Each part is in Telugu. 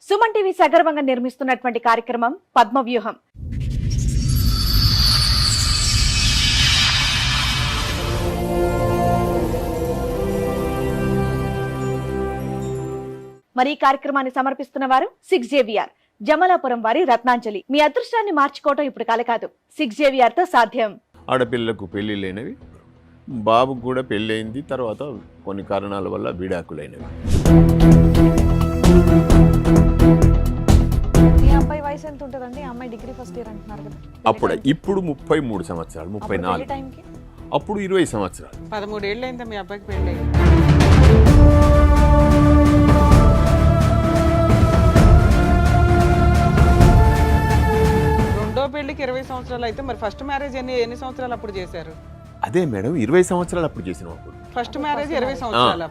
సుమన్ టీవీ సగర్వంగా నిర్మిస్తున్నటువంటి కార్యక్రమం పద్మవ్యూహం. మరి ఈ కార్యక్రమాన్ని సమర్పిస్తున్న వారు 6JVR జమలాపురం వారి రత్నాంజలి. మీ అదృష్టాన్ని మార్చుకోవటం ఇప్పుడు కల కాదు, 6JVR తో సాధ్యం. ఆడపిల్లకు పెళ్లి లేనివి, బాబుకు కూడా పెళ్ళి అయింది, తర్వాత కొన్ని కారణాల వల్ల విడాకులైనవి. మీ అబ్బాయి వయసు ఎంత ఉంటుందండి? అమ్మాయి డిగ్రీ ఫస్ట్ ఇయర్ అంటున్నారు కదా. ఇప్పుడు 33 సంవత్సరాలు, 34. అప్పుడు 20 సంవత్సరాలు. 13 ఏళ్ళు అయిందా మీ అబ్బాయికి పెళ్ళి? రెండో పెళ్లికి 20 సంవత్సరాలు అయితే మరి ఫస్ట్ మ్యారేజ్ ఎన్ని సంవత్సరాలు అప్పుడు చేశారు? అదే మేడం, 20 సంవత్సరాలు అప్పుడు చేసినాం. అప్పుడు ఫస్ట్ మ్యారేజ్ 20 సంవత్సరాలు,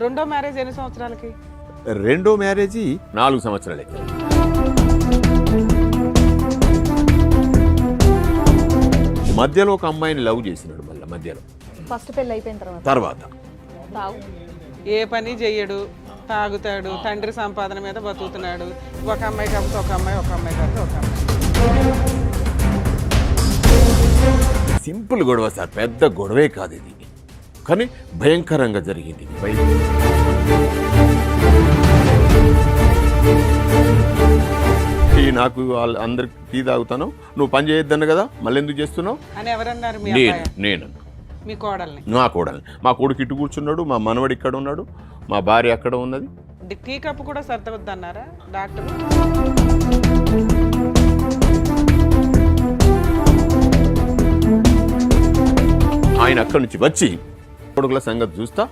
రెండో మ్యారేజ్ ఎన్ని సంవత్సరాలకి? రెండో మ్యారేజ్ 4 సంవత్సరాలకి. మధ్యలో ఒక అమ్మాయిని లవ్ చేసినాడు. మళ్ళీ మధ్యలో ఫస్ట్ పెళ్లి అయిపోయిన తర్వాత ఏ పని చెయ్యడు, తాగుతాడు, తండ్రి సంపాదన మీద బతుకుతున్నాడు. ఒక అమ్మాయి కాబట్టి ఒక అమ్మాయి, ఒక అమ్మాయి కాబట్టి ఒక అమ్మాయి. సింపుల్ గొడవ సార్, పెద్ద గొడవే కాదు ఇది, కానీ భయంకరంగా జరిగింది. నాకు అందరికి టీ తాగుతాను, నువ్వు పని చేయొద్దన్న కదా, మళ్ళీ ఎందుకు చేస్తున్నావు అని ఎవరన్నారు? నేను మీ కోడల్ని? నా కోడల్ని. మా కొడుకు ఇటు కూర్చున్నాడు, మా మనవడు ఇక్కడ ఉన్నాడు, మా భార్య అక్కడ ఉన్నది. టీ కప్పు కూడా సర్దవద్దన్నారా డాక్టర్? ఆయన అక్కడి నుంచి వచ్చి కొడుకుల సంగతి చూస్తా,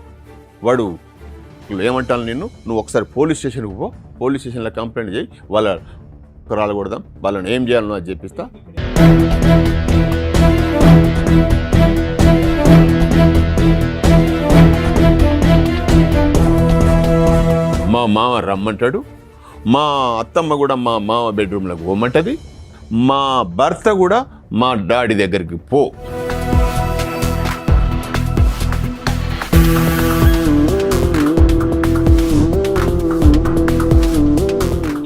వాడు ఏమంటాను నిన్ను, నువ్వు ఒకసారి పోలీస్ స్టేషన్కి పో, పోలీస్ స్టేషన్లో కంప్లైంట్ చేయి, వాళ్ళ కురాలు కొడదాం, వాళ్ళని ఏం చేయాలనో అది చెప్పిస్తా. మా మామ రమ్మంటాడు, మా అత్తమ్మ కూడా మా మామ బెడ్రూమ్లోకి పోమంటది, మా భర్త కూడా మా డాడీ దగ్గరికి పో.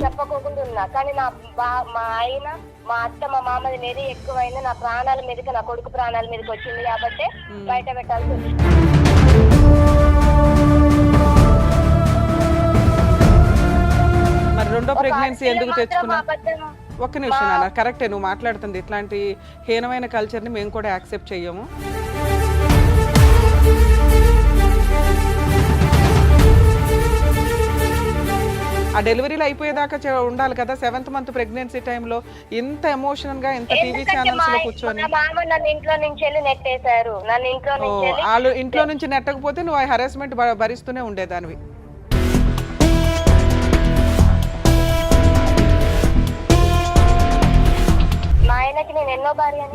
చెప్పకోకుండా కానీ మా ఆయన, మా అత్త, మా మామది మీద ఎక్కువైంది. నా ప్రాణాల మీదకి, నా కొడుకు ప్రాణాల మీదకి వచ్చింది కాబట్టి బయట పెట్టాల్సి వచ్చింది. మరి రెండో ప్రెగ్నెన్సీ ఎందుకు తెచ్చుకున్నా? ఒక్క నిమిషం నాన్న, కరెక్టే నువ్వు మాట్లాడుతుంది. ఇట్లాంటి హీనమైన కల్చర్ని మేము కూడా యాక్సెప్ట్ చెయ్యము. ఆ డెలివరీలు అయిపోయేదాకా ఉండాలి కదా. 7th మంత్ ప్రెగ్నెన్సీ టైంలో ఇంత ఎమోషనల్ గా ఇంత టీవీ ఛానల్స్ లో కూర్చొని వాళ్ళు ఇంట్లో నుంచి నెట్టకపోతే నువ్వు ఆ హెరాస్మెంట్ భరిస్తూనే ఉండేదానివి.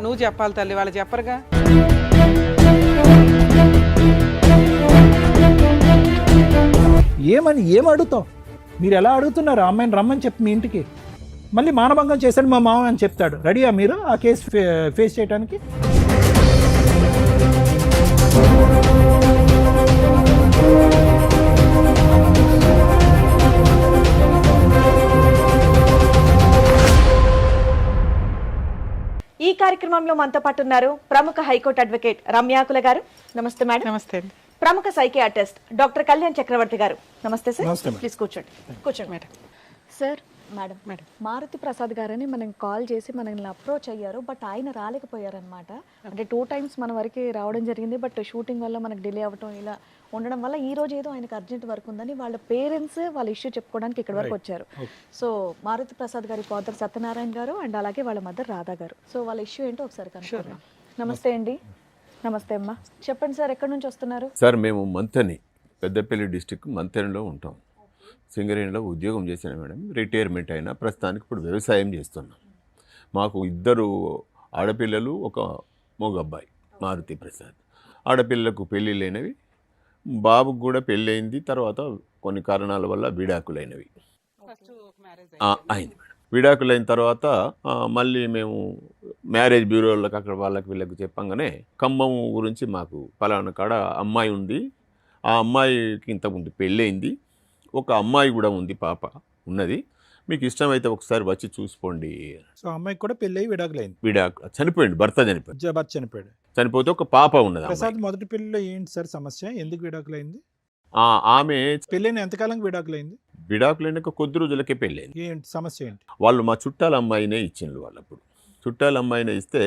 నువ్వు చెప్పాలి తల్లి, వాళ్ళు చెప్పరుగా. ఏం అడుగుతావు? మీరు ఎలా అడుగుతున్నారు? అమ్మాయిని రమ్మని చెప్పి మీ ఇంటికి, మళ్ళీ మానభంగం చేశాడు మా మామ అని చెప్తాడు. రెడీయా మీరు ఆ కేసు ఫేస్ చేయడానికి? ఈ కార్యక్రమంలో మనతో పాటు ఉన్నారు ప్రముఖ హైకోర్టు అడ్వకేట్ రమ్యాకుల గారు. నమస్తే మేడం. నమస్తే. ప్రముఖ సైకియాట్రిస్ట్ డాక్టర్ కళ్యాణ్ చక్రవర్తి గారు. నమస్తే సార్. ప్లీజ్ కూర్చోండి. కూర్చోండి madam. Sir, madam Maruti Prasad గారని మనం కాల్ చేసి మనల్ని అప్రోచ్ అయ్యారు, బట్ ఆయన రాలేకపోయారనమాట. అంటే 2 times మన వరకు రావడం జరిగింది, బట్ షూటింగ్ వల్ల మనకు డిలే అవ్వటం ఇలా ఉండడం వల్ల ఈ రోజు ఏదో ఆయనకు అర్జెంట్ వర్క్ ఉందని వాళ్ళ పేరెంట్స్ వాళ్ళ ఇష్యూ చెప్పుకోవడానికి ఇక్కడ వరకు వచ్చారు. సో మారుతి ప్రసాద్ గారి ఫాదర్ సత్యనారాయణ గారు అండ్ అలాగే వాళ్ళ మదర్ రాధా గారు. సో వాళ్ళ ఇష్యూ ఏంటో ఒకసారి కనుక్కుందాం. నమస్తే అండి. నమస్తే అమ్మా, చెప్పండి సార్, ఎక్కడి నుంచి వస్తున్నారు? సార్, మేము మంథని, పెద్దపల్లి డిస్టిక్ మంథనిలో ఉంటాం. సింగరేణిలో ఉద్యోగం చేసిన మేడం, రిటైర్మెంట్ అయినా ప్రస్తుతానికి ఇప్పుడు వ్యవసాయం చేస్తున్నాం. మాకు 2 ఆడపిల్లలు, ఒక మగ అబ్బాయి మారుతి ప్రసాద్. ఆడపిల్లకు పెళ్ళి లేనివి, బాబుకు కూడా పెళ్ళి అయింది, తర్వాత కొన్ని కారణాల వల్ల విడాకులైనవి అయింది మేడం. విడాకులైన తర్వాత మళ్ళీ మేము మ్యారేజ్ బ్యూరోలకు అక్కడ వాళ్ళకి వీళ్ళకి చెప్పంగానే ఖమ్మం గురించి మాకు పలానా కాడ అమ్మాయి ఉంది, ఆ అమ్మాయికి ఇంతకుముందు పెళ్ళయింది, ఒక అమ్మాయి కూడా ఉంది, పాప ఉన్నది, మీకు ఇష్టమైతే ఒకసారి వచ్చి చూసుకోండి. సో అమ్మాయికి కూడా పెళ్ళి అయ్యి విడాకులైంది. చనిపోయింది, భర్త చనిపోయింది. భర్త చనిపోయాడు. చనిపోతే ఒక పాప ఉన్నది. ప్రసాద్ మొదటి పెళ్లిలో ఏంటి సార్ సమస్య? ఎందుకు విడాకులైంది? ఆమె పెళ్ళైన ఎంతకాలం విడాకులైంది? విడాకులైన కొద్ది రోజులకే పెళ్ళైంది. ఏంటి సమస్య ఏంటి? వాళ్ళు మా చుట్టాల అమ్మాయినే ఇచ్చిండ్రు. వాళ్ళు అప్పుడు చుట్టాల అమ్మాయినే ఇస్తే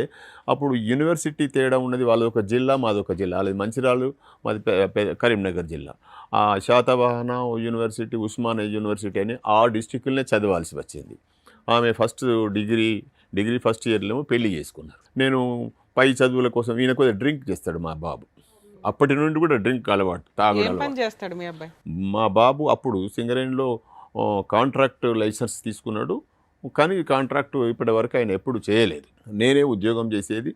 అప్పుడు యూనివర్సిటీ తేడా ఉన్నది. వాళ్ళదొక జిల్లా, మాదొక జిల్లా. అది మంచిర్యాల, మాది కరీంనగర్ జిల్లా. ఆ శాతవాహన యూనివర్సిటీ, ఉస్మానియా యూనివర్సిటీ అని ఆ డిస్టిక్లనే చదవాల్సి వచ్చింది. ఆమె డిగ్రీ ఫస్ట్ ఇయర్లో పెళ్లి చేసుకున్నారు. నేను పై చదువుల కోసం ఈయన కొద్దిగా డ్రింక్ చేస్తాడు మా బాబు. అప్పటి నుండి కూడా డ్రింక్ అలవాటు, తాగుడు పని అలవాటు. చేస్తాడు మీ అబ్బాయి? మా బాబు అప్పుడు సింగరేణిలో కాంట్రాక్ట్ లైసెన్స్ తీసుకున్నాడు. కానీ కాంట్రాక్ట్ ఇప్పటి వరకు ఆయన ఎప్పుడు చేయలేదు. నేనే ఉద్యోగం చేసేది.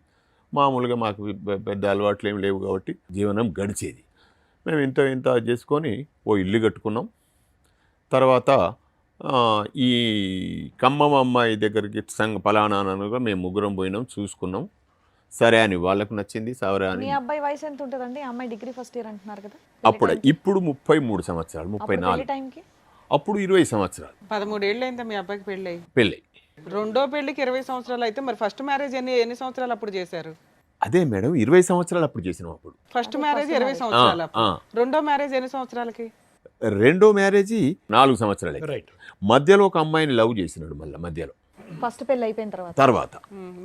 మామూలుగా మాకు పెద్ద అలవాట్లు ఏమి లేవు కాబట్టి జీవనం గడిచేది. మేము ఇంత చేసుకొని ఓ ఇల్లు కట్టుకున్నాం. తర్వాత ఈ ఖమ్మం అమ్మాయి దగ్గరికి పలానానగా మేము ముగ్గురం పోయినాం, చూసుకున్నాం. సరే అని వాళ్ళకు నచ్చింది. సరే అని. మీ అబ్బాయి వయసు ఎంత ఉంటుందండి? అమ్మాయి డిగ్రీ ఫస్ట్ ఇయర్ అంటున్నారు కదా. ఇప్పుడు 33 సంవత్సరాలు, 34. టైంకి అప్పుడు 20 సంవత్సరాలు. 13 ఏళ్ళు అయిందా మీ అబ్బాయికి పెళ్ళి? పెళ్ళి రెండో పెళ్లికి 20 సంవత్సరాలు అయితే మరి ఫస్ట్ మ్యారేజ్ ఎన్ని సంవత్సరాలు అప్పుడు చేశారు? అదే మేడం, 20 సంవత్సరాలు అప్పుడు చేసినాం. అప్పుడు ఫస్ట్ మ్యారేజ్ 20 సంవత్సరాలు. రెండో మ్యారేజ్ ఎన్ని సంవత్సరాలకి? రెండో మ్యారేజీ 4 సంవత్సరాలు. రైట్. మధ్యలో ఒక అమ్మాయిని లవ్ చేసినాడు. మధ్యలో ఫస్ట్ పెళ్ళి అయిపోయిన తర్వాత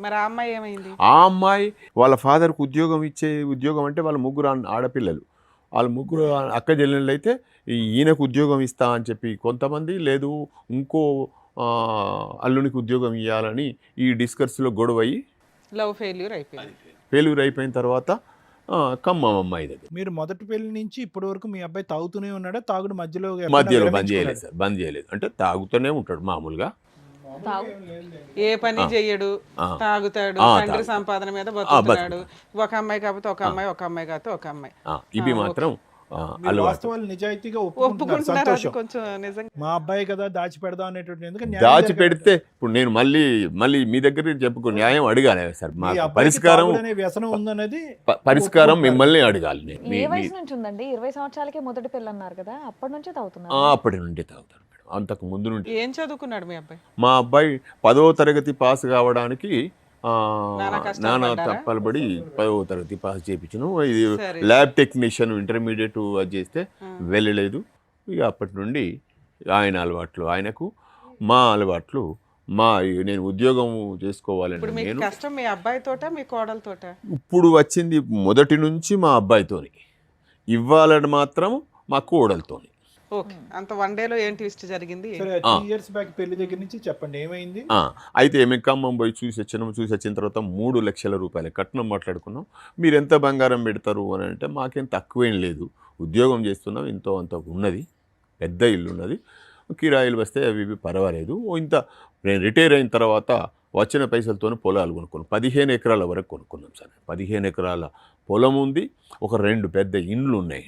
మరి ఆ అమ్మాయి ఏమైంది? ఆ అమ్మాయి వాళ్ళ ఫాదర్కి ఉద్యోగం అంటే వాళ్ళ ముగ్గురు ఆడపిల్లలు. వాళ్ళ ముగ్గురు అక్క చెల్లెళ్ళు అయితే ఈయనకు ఉద్యోగం ఇస్తా అని చెప్పి కొంతమంది, లేదు ఇంకో అల్లునికి ఉద్యోగం ఇవ్వాలని ఈ డిస్కస్లో గొడవ అయ్యి లవ్ ఫెయిల్యూర్ అయిపోయింది. అయిపోయిన తర్వాత ఖమ్మం అమ్మాయి దగ్గర. మీరు మొదటి పెళ్లి నుంచి ఇప్పటి వరకు మీ అబ్బాయి తాగుతూనే ఉన్నాడా? తాగుడు మధ్యలో బంద్ చేయలేదు సార్. బంద్ చేయలేదు అంటే తాగుతూనే ఉంటాడు మామూలుగా. ఏ పని చెయ్యడు, తాగుతాడు, తండ్రి సంపాదన మీద బతుకుతాడు. ఒక అమ్మాయి కాకపోతే ఒక అమ్మాయి, ఒక అమ్మాయి కాకపోతే ఒక అమ్మాయి. ఇవి మాత్రం వాస్తవాలు నిజాయితీగా ఒప్పుకుంటున్నారు. కొంచెం నిజంగా మా అబ్బాయి కదా దాచి పెడదాం అనేటువంటి. ఎందుకంటే దాచి పెడితే ఇప్పుడు నేను మళ్ళీ మీ దగ్గర చెప్పుకో న్యాయం అడగాలి సార్. మా పరిష్కారం వ్యసనం ఉందనేది పరిష్కారం మిమ్మల్ని అడగాలి. ఏ వయసు నుంచి ఉందండి? 20 సంవత్సరాలకే మొదటి పెళ్ళి అన్నారు కదా, అప్పటి నుంచే తాగుతున్నారు? అప్పటి నుండి తాగుతారు మేడం. అంతకు ముందు నుండి. ఏం చదువుకున్నాడు మీ అబ్బాయి? మా అబ్బాయి 10వ తరగతి పాస్ కావడానికి నానా తప్పలబడి 10వ తరగతి పాస్ చేయించను. ఇది ల్యాబ్ టెక్నీషియన్ ఇంటర్మీడియట్ అది చేస్తే వెళ్ళలేదు. ఇక అప్పటి నుండి ఆయన అలవాట్లు ఆయనకు, మా అలవాట్లు నేను ఉద్యోగం చేసుకోవాలని నేను. కష్టం మీ అబ్బాయితోట మీ కోడలతోట? ఇప్పుడు వచ్చింది మొదటి నుంచి మా అబ్బాయితోని, ఇవ్వాలని మాత్రం మా కోడలతోని. ఓకే. అంత వన్ డేలో ఏం ట్విస్ట్ జరిగింది? 3 years బ్యాక్ పెళ్లి దగ్గర నుంచి చెప్పండి ఏమైంది? అయితే మేము ఖమ్మం పోయి చూసి వచ్చిన తర్వాత 3 లక్షల రూపాయలు కట్నం మాట్లాడుకున్నాం. మీరు ఎంత బంగారం పెడతారు అని అంటే మాకేం తక్కువేం లేదు, ఉద్యోగం చేస్తున్నాం, ఇంతో అంత ఉన్నది, పెద్ద ఇల్లు ఉన్నది, కిరాయిలు వస్తే అవి పర్వాలేదు. నేను రిటైర్ అయిన తర్వాత వచ్చిన పైసలతో పొలాలు కొనుక్కున్నాం. 15 ఎకరాల వరకు కొనుక్కున్నాం సార్. 15 ఎకరాల పొలం ఉంది, ఒక 2 పెద్ద ఇండ్లు ఉన్నాయి.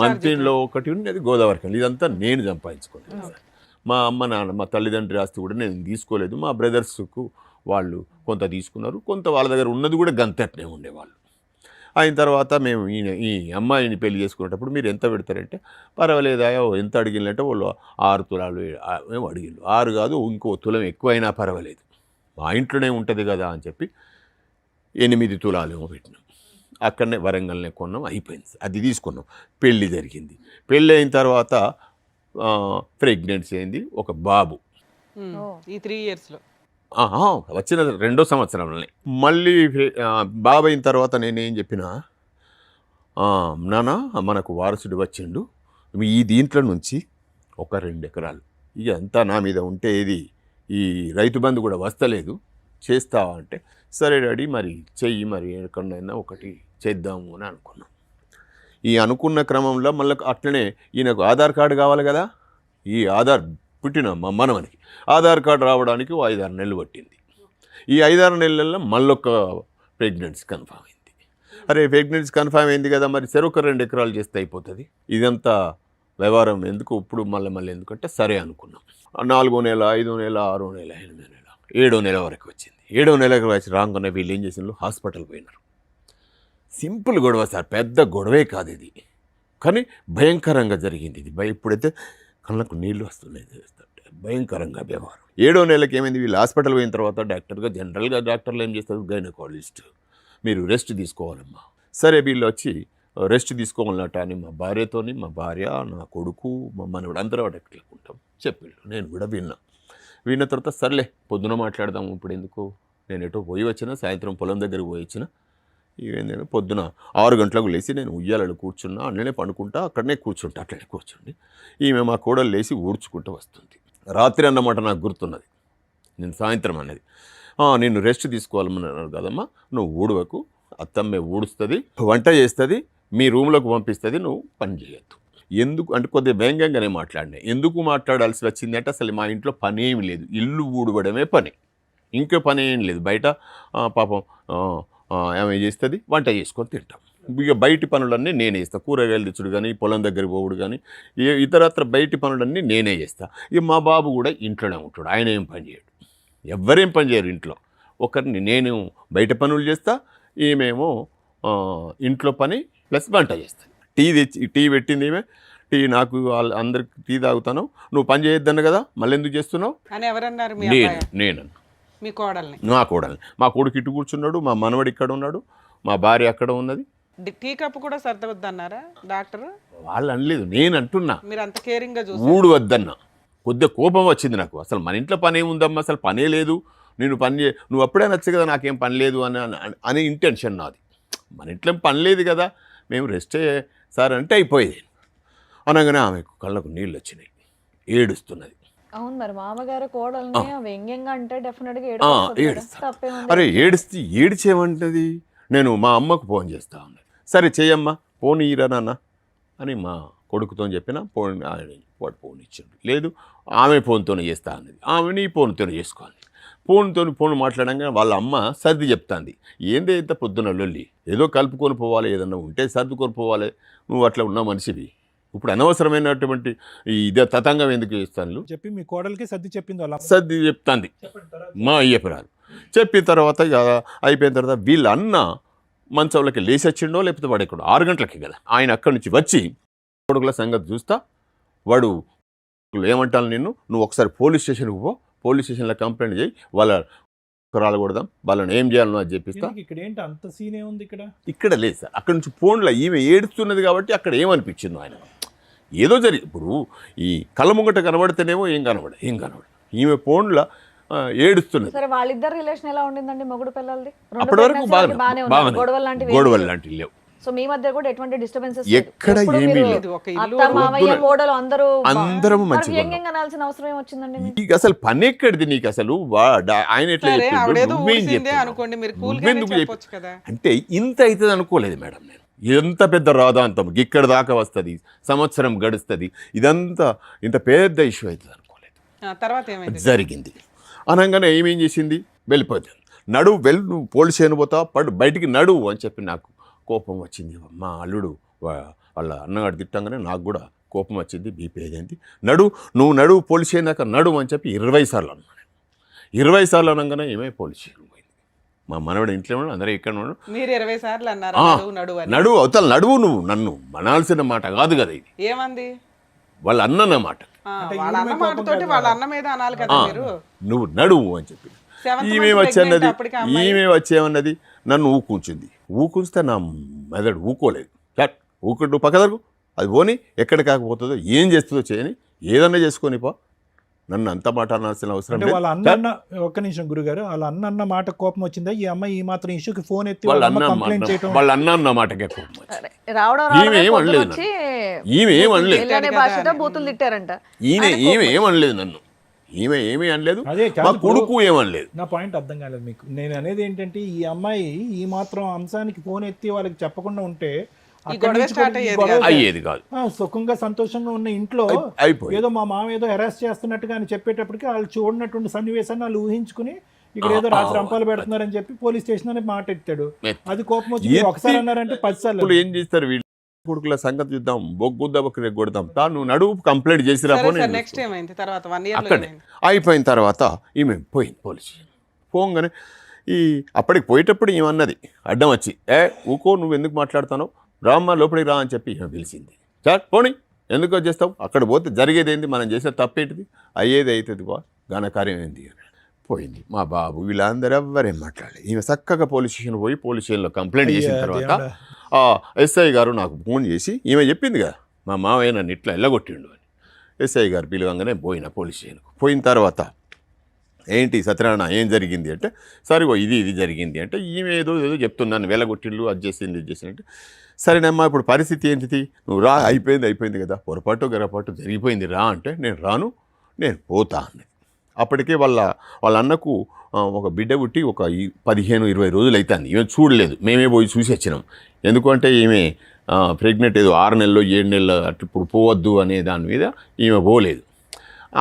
మంత్రిలో ఒకటి ఉన్నది, గోదావరి. ఇదంతా నేను సంపాదించుకున్నాను సార్. మా అమ్మ నాన్న, మా తల్లిదండ్రి ఆస్తి కూడా నేను తీసుకోలేదు. మా బ్రదర్స్కు వాళ్ళు కొంత తీసుకున్నారు, కొంత వాళ్ళ దగ్గర ఉన్నది కూడా గంతట్నే ఉండేవాళ్ళు. అయిన తర్వాత మేము ఈ అమ్మాయిని పెళ్లి చేసుకునేటప్పుడు మీరు ఎంత పెడతారంటే, పర్వాలేదా ఎంత అడిగినంటే వాళ్ళు 6 తులాలు మేము అడిగిళ్ళు. 6 కాదు, ఇంకో తులం ఎక్కువైనా పర్వాలేదు, మా ఇంట్లోనే ఉంటుంది కదా అని చెప్పి 8 తులాలు ఏమో పెట్టినాం. అక్కడనే వరంగల్నే కొన్నాం, అయిపోయింది. అది తీసుకున్నాం. పెళ్ళి జరిగింది. పెళ్ళి అయిన తర్వాత ప్రెగ్నెన్సీ అయింది, ఒక బాబు. ఈ 3 yearsలో వచ్చిన 2వ సంవత్సరంలోనే మళ్ళీ బాబు అయిన తర్వాత నేనేం చెప్పినా, నాన్న మనకు వారసుడు వచ్చిండు, ఈ దీంట్లో నుంచి ఒక 2 ఎకరాలు ఇక అంతా నా మీద ఉంటే ఇది ఈ రైతు బంధు కూడా వస్తలేదు, చేస్తావా అంటే, సరే డాడీ మరి చెయ్యి, మరి ఎక్కడైనా ఒకటి చేద్దాము అని అనుకున్నాం. ఈ అనుకున్న క్రమంలో మళ్ళీ అట్లనే ఈయనకు ఆధార్ కార్డు కావాలి కదా, ఈ ఆధార్ పుట్టిన మా మనవనికి ఆధార్ కార్డు రావడానికి 5-6 నెలలు పట్టింది. ఈ 5-6 నెలల్లో మళ్ళొక ప్రెగ్నెన్సీ కన్ఫామ్ అయింది. అరే ప్రెగ్నెన్సీ కన్ఫామ్ అయింది కదా, మరి చెరొక 2 ఎకరాలు చేస్తే అయిపోతుంది, ఇదంతా వ్యవహారం ఎందుకు ఇప్పుడు మళ్ళీ ఎందుకంటే సరే అనుకున్నాం. 4వ నెల, 5వ నెల, 6వ నెల, 8వ నెల, 7వ నెల వరకు వచ్చింది. 7వ నెలకు వచ్చి రాగానే వీళ్ళు ఏం చేసినారు, హాస్పిటల్ పోయినారు. సింపుల్ గొడవ సార్, పెద్ద గొడవే కాదు ఇది, కానీ భయంకరంగా జరిగింది ఇది. ఇప్పుడైతే కళ్ళకు నీళ్ళు వస్తున్నాయి, భయంకరంగా వ్యవహారం. 7వ నెలకి ఏమైంది, వీళ్ళు హాస్పిటల్ పోయిన తర్వాత జనరల్గా డాక్టర్లు ఏం చేస్తారు, గైనకాలజిస్ట్ మీరు రెస్ట్ తీసుకోవాలమ్మా. సరే వీళ్ళు వచ్చి రెస్ట్ తీసుకోవాలన్నట అని మా భార్యతోని, మా భార్య, నా కొడుకు, మా మనవడు అందరూ అడగట్లేకుంటాం చెప్పిళ్ళు. నేను కూడా విన్న తర్వాత సర్లే పొద్దున మాట్లాడదాము, ఇప్పుడు ఎందుకు, నేను ఎటో పోయి వచ్చిన, సాయంత్రం పొలం దగ్గరికి పోయి వచ్చిన, ఇవేంటంటే పొద్దున 6 గంటలకు లేచి నేను ఉయ్యాలలో కూర్చున్నా, అట్లనే పండుకుంటా, అట్లనే కూర్చోండి. ఈమె మా కోడలు లేచి ఊడ్చుకుంటూ వస్తుంది. రాత్రి అన్నమాట నాకు గుర్తున్నది, నేను సాయంత్రం అన్నది, నేను రెస్ట్ తీసుకోవాలన్నారు కదమ్మా, నువ్వు ఊడవకు, అత్తమ్మే ఊడుస్తుంది, వంట చేస్తుంది, మీ రూమ్లోకి పంపిస్తుంది, నువ్వు పని చేయొద్దు. ఎందుకు అంటే కొద్దిగా వ్యంగ్యంగానే మాట్లాడినా. ఎందుకు మాట్లాడాల్సి వచ్చింది అంటే అసలు మా ఇంట్లో పని ఏమి లేదు, ఇల్లు ఊడవడమే పని, ఇంకో పని ఏం లేదు. బయట పాపం ఏమేం చేస్తుంది, వంట చేసుకొని తింటాం. ఇక బయటి పనులన్నీ నేనే చేస్తాను, కూరగాయలు తెచ్చుడు కానీ, పొలం దగ్గరికి పోవుడు కానీ, ఇతరత్ర బయటి పనులన్నీ నేనే చేస్తాను. ఇక మా బాబు కూడా ఇంట్లోనే ఉంటాడు, ఆయన ఏం పని చేయడు, ఎవ్వరేం పని చేయరు ఇంట్లో. ఒకరిని నేను బయట పనులు చేస్తా, ఈమెమో ఇంట్లో పని ప్లస్ వంట చేస్తాను. టీ పెట్టింది ఈమె, టీ నాకు అందరికి టీ తాగుతాను, నువ్వు పని చేయొద్దన్న కదా, మళ్ళీ ఎందుకు చేస్తున్నావు అని ఎవరన్నారు? నేను మీ కోడల్ని? నా కోడల్ని. మా కొడుకు ఇటు కూర్చున్నాడు, మా మనవడు ఇక్కడ ఉన్నాడు, మా భార్య అక్కడ ఉన్నది. టీ కప్పు కూడా సర్దవద్దన్నారా డాక్టర్? వాళ్ళు అనలేదు, నేను అంటున్నా, మీరు అంత కేరింగ్గా ఊడు వద్దన్నా. కొద్దిగా కోపం వచ్చింది నాకు, అసలు మన ఇంట్లో పని ఏముందమ్మా, అసలు పనే లేదు, నేను నువ్వు అప్పుడే నచ్చు కదా, నాకేం పని లేదు అని ఇంటెన్షన్ నాది. మన ఇంట్లో పని లేదు కదా, మేము రెస్ట్ సార్ అంటే అయిపోయేది. అనగానే ఆమెకు కళ్ళకు నీళ్ళు వచ్చినాయి, ఏడుస్తున్నది. అవును, మరి మామగారు కోడల్ని వ్యంగ్యంగా అంటే డెఫినెట్గా ఏడుస్తా. అరే ఏడిచేమంటది, నేను మా అమ్మకు ఫోన్ చేస్తా ఉన్నది. సరే చేయమ్మా, ఫోన్ ఇయ్యరా నాన్న అని మా కొడుకుతో చెప్పిన, వాడు ఫోన్ ఇచ్చిండు. లేదు ఆమె ఫోన్తోనే చేస్తా అన్నది, ఆమె నీ ఫోన్తోనే చేసుకోవాలి. ఫోన్ మాట్లాడంగా వాళ్ళ అమ్మ సర్ది చెప్తాంది. ఏందే ఇంత పొద్దున లొల్లి, ఏదో కలుపుకొని పోవాలి, ఏదన్నా ఉంటే సర్దుకొని పోవాలి, నువ్వు అట్లా ఉన్న మనిషివి, ఇప్పుడు అనవసరమైనటువంటి ఇదే తతంగం ఎందుకు చేస్తాను చెప్పి మీ కోడలికి సర్ది చెప్పింది వాళ్ళ సర్ది చెప్తాంది మా అయ్యపురాలు. చెప్పిన తర్వాత ఇక అయిపోయిన తర్వాత వీళ్ళ అన్న మంచంలోకి లేచి వచ్చిండో లేకపోతే వాడు ఎక్కడో 6 గంటలకి కదా ఆయన అక్కడి నుంచి వచ్చి కొడుకుల సంగతి చూస్తా, వాడు ఏమంటాను నువ్వు ఒకసారి పోలీస్ స్టేషన్కి పో, పోలీస్ స్టేషన్లో కంప్లైంట్ చేయి, వాళ్ళ రాలకూడదాం, వాళ్ళని ఏం చేయాలనో అది చెప్పిస్తా. ఇక్కడ ఏంటి అంత సీనే ఉంది, ఇక్కడ లేదు సార్. అక్కడ నుంచి ఫోన్లో ఈమె ఏడుస్తున్నది కాబట్టి అక్కడ ఏమనిపించిందో ఆయన ఏదో జరిగి, ఇప్పుడు ఈ కళ్ళ ముంగట కనబడితేనేమో ఏం కనబడదు, ఈమె ఫోన్లో ఏడుస్తున్నది. సరే, వాళ్ళిద్దరు రిలేషన్ ఎలా ఉండిందండి మొగుడు పిల్లలది? అప్పటి వరకు బాగా గొడవలు లాంటివి లేవు. సో మీ మధ్య కూడా ఎటువంటి డిస్టర్బెన్సెస్ ఎక్కడ ఏమీ లేదు. అత్త మామయ్య కోడలు అందరూ మంచిగా వ్యంగ్యంగా అనాల్సిన అవసరం ఏమొచ్చిందండి? నీకు అసలు పని ఎక్కడిది, నీకు అసలు ఆయన ఎట్లా అంటే ఇంత అవుతుంది అనుకోలేదు మేడం. నేను ఎంత పెద్ద రాదాంతం ఇక్కడ దాకా వస్తుంది, సంవత్సరం గడుస్తుంది, ఇదంతా ఇంత పెద్ద ఇష్యూ అవుతుంది అనుకోలేదు. జరిగింది అనగానే ఏమేం చేసింది, వెళ్ళిపోతుంది. నువ్వు పోలీస్ స్టేషన్ పోతా, బయటికి నడువు అని చెప్పి నాకు కోపం వచ్చింది. మా అల్లుడు వాళ్ళ అన్నగాడు తిట్టంగానే నాకు కూడా కోపం వచ్చింది, బీపీ అయింది. నువ్వు పోలీస్ స్టేషన్ దాకా నడువు అని చెప్పి 20 సార్లు అన్నాను. 20 సార్లు అనగానే ఏమే పోలీస్ స్టేషన్ పోయింది. మా మనవడు ఇంట్లో ఉన్నాడు, అందరూ ఇక్కడ ఉన్నాడు. మీరు 20 సార్లు అన్నారు నడువు అవతల నడువు, నువ్వు నన్ను మనాల్సిన మాట కాదు కదా ఇది. ఏమంది? వాళ్ళ అన్నమాట, వాళ్ళ అన్న మీద అనాలి కదా మీరు. నువ్వు నడువు అని చెప్పి ఈమె వచ్చేమన్నది, నన్ను ఊకుంచితే నా మెదడు ఊకోలేదు. ఊకుంటూ పక్కదరకు అది పోని, ఎక్కడ కాకపోతుందో ఏం చేస్తుందో చేయని, ఏదన్నా చేసుకొని పో, నన్ను అంత మాట అనాల్సిన అవసరం లేదు. వాళ్ళ అన్న ఒక్క నిమిషం గురుగారు, వాళ్ళ అన్న మాట కోపం వచ్చిందా? ఈ అమ్మాయి ఈ మాత్రం ఇష్యూకి ఫోన్ ఎత్తి వాళ్ళ అన్న మాటకే కోపం వచ్చింది. ఈమె ఏమనలేదు నన్ను, ఈమె ఏమీ అనలేదు, మా కొడుకు ఏమనలేదు. నా పాయింట్ అర్థం కాలేదు మీకు. నేను అనేది ఏంటంటే, ఈ అమ్మాయి ఈ మాత్రం అంశానికి ఫోన్ ఎత్తి వాళ్ళకి చెప్పకుండా ఉంటే అయ్యేది కాదు. సుఖంగా సంతోషంగా ఉన్న ఇంట్లో ఏదో మా మామ ఏదో హెరాస్ చేస్తున్నట్టుగా అని చెప్పేటప్పటికి వాళ్ళు చూడనటువంటి సన్నివేశాన్ని వాళ్ళు ఊహించుకుని ఇక్కడ ఏదో రాత్రి రంపాలు పెడుతున్నారని చెప్పి పోలీస్ స్టేషన్ అని మాట ఎత్తాడు. అది కోపం వచ్చి ఒకసారి అన్నారంటే 10 సార్లు ఏం చేస్తారు వీళ్ళు. కొడుకుల సంగతి చూద్దాం, బొగ్గుద్దబొక్క కొడదాం, తాను నడువు కంప్లైంట్ చేసిరా. అక్కడే అయిపోయిన తర్వాత ఈమె పోయింది పోలీస్ స్టేషన్. పోగానే అప్పటికి పోయేటప్పుడు ఏమన్నది అడ్డం వచ్చి, ఊకో నువ్వు ఎందుకు మాట్లాడుతానో, రామ్మ లోపలికి రా అని చెప్పి ఈమె పిలిచింది. సార్ పోనీ ఎందుకు వచ్చేస్తావు, అక్కడ పోతే జరిగేది ఏంది, మనం చేసిన తప్పేంటిది, అయ్యేది అవుతుంది బా, ఘనకార్యం ఏంది అని పోయింది. మా బాబు వీళ్ళందరూ ఎవ్వరేం మాట్లాడలేదు. ఈమె చక్కగా పోలీస్ స్టేషన్ పోయి పోలీస్ స్టేషన్లో కంప్లైంట్ చేసిన తర్వాత ఎస్ఐ గారు నాకు ఫోన్ చేసి ఈమె చెప్పింది కదా మా మావయ్య నన్ను ఇట్లా ఎల్లగొట్టిండు అని. ఎస్ఐ గారు పిలవంగానే పోయిన పోలీస్ స్టేషన్కు. పోయిన తర్వాత ఏంటి సత్యనారాయణ ఏం జరిగింది అంటే, సరిగో ఇది జరిగింది అంటే, ఈమె ఏదో చెప్తున్నాను వెళ్ళగొట్టిళ్ళు అది చేసింది ఇది చేసింది అంటే, సరేనమ్మా ఇప్పుడు పరిస్థితి ఏంటిది, నువ్వు రా, అయిపోయింది కదా, పొరపాటు గరపాటు జరిగిపోయింది రా అంటే, నేను రాను, నేను పోతా అన్నది. అప్పటికే వాళ్ళ అన్నకు ఒక బిడ్డ పుట్టి ఒక 15-20 రోజులు అవుతుంది. ఈమె చూడలేదు, మేమే పోయి చూసి వచ్చినాం. ఎందుకంటే ఈమె ప్రెగ్నెంట్ ఏదో 6 నెలలు 7 నెలలు అట్లా ఇప్పుడు పోవద్దు అనే దాని మీద ఈమె పోలేదు.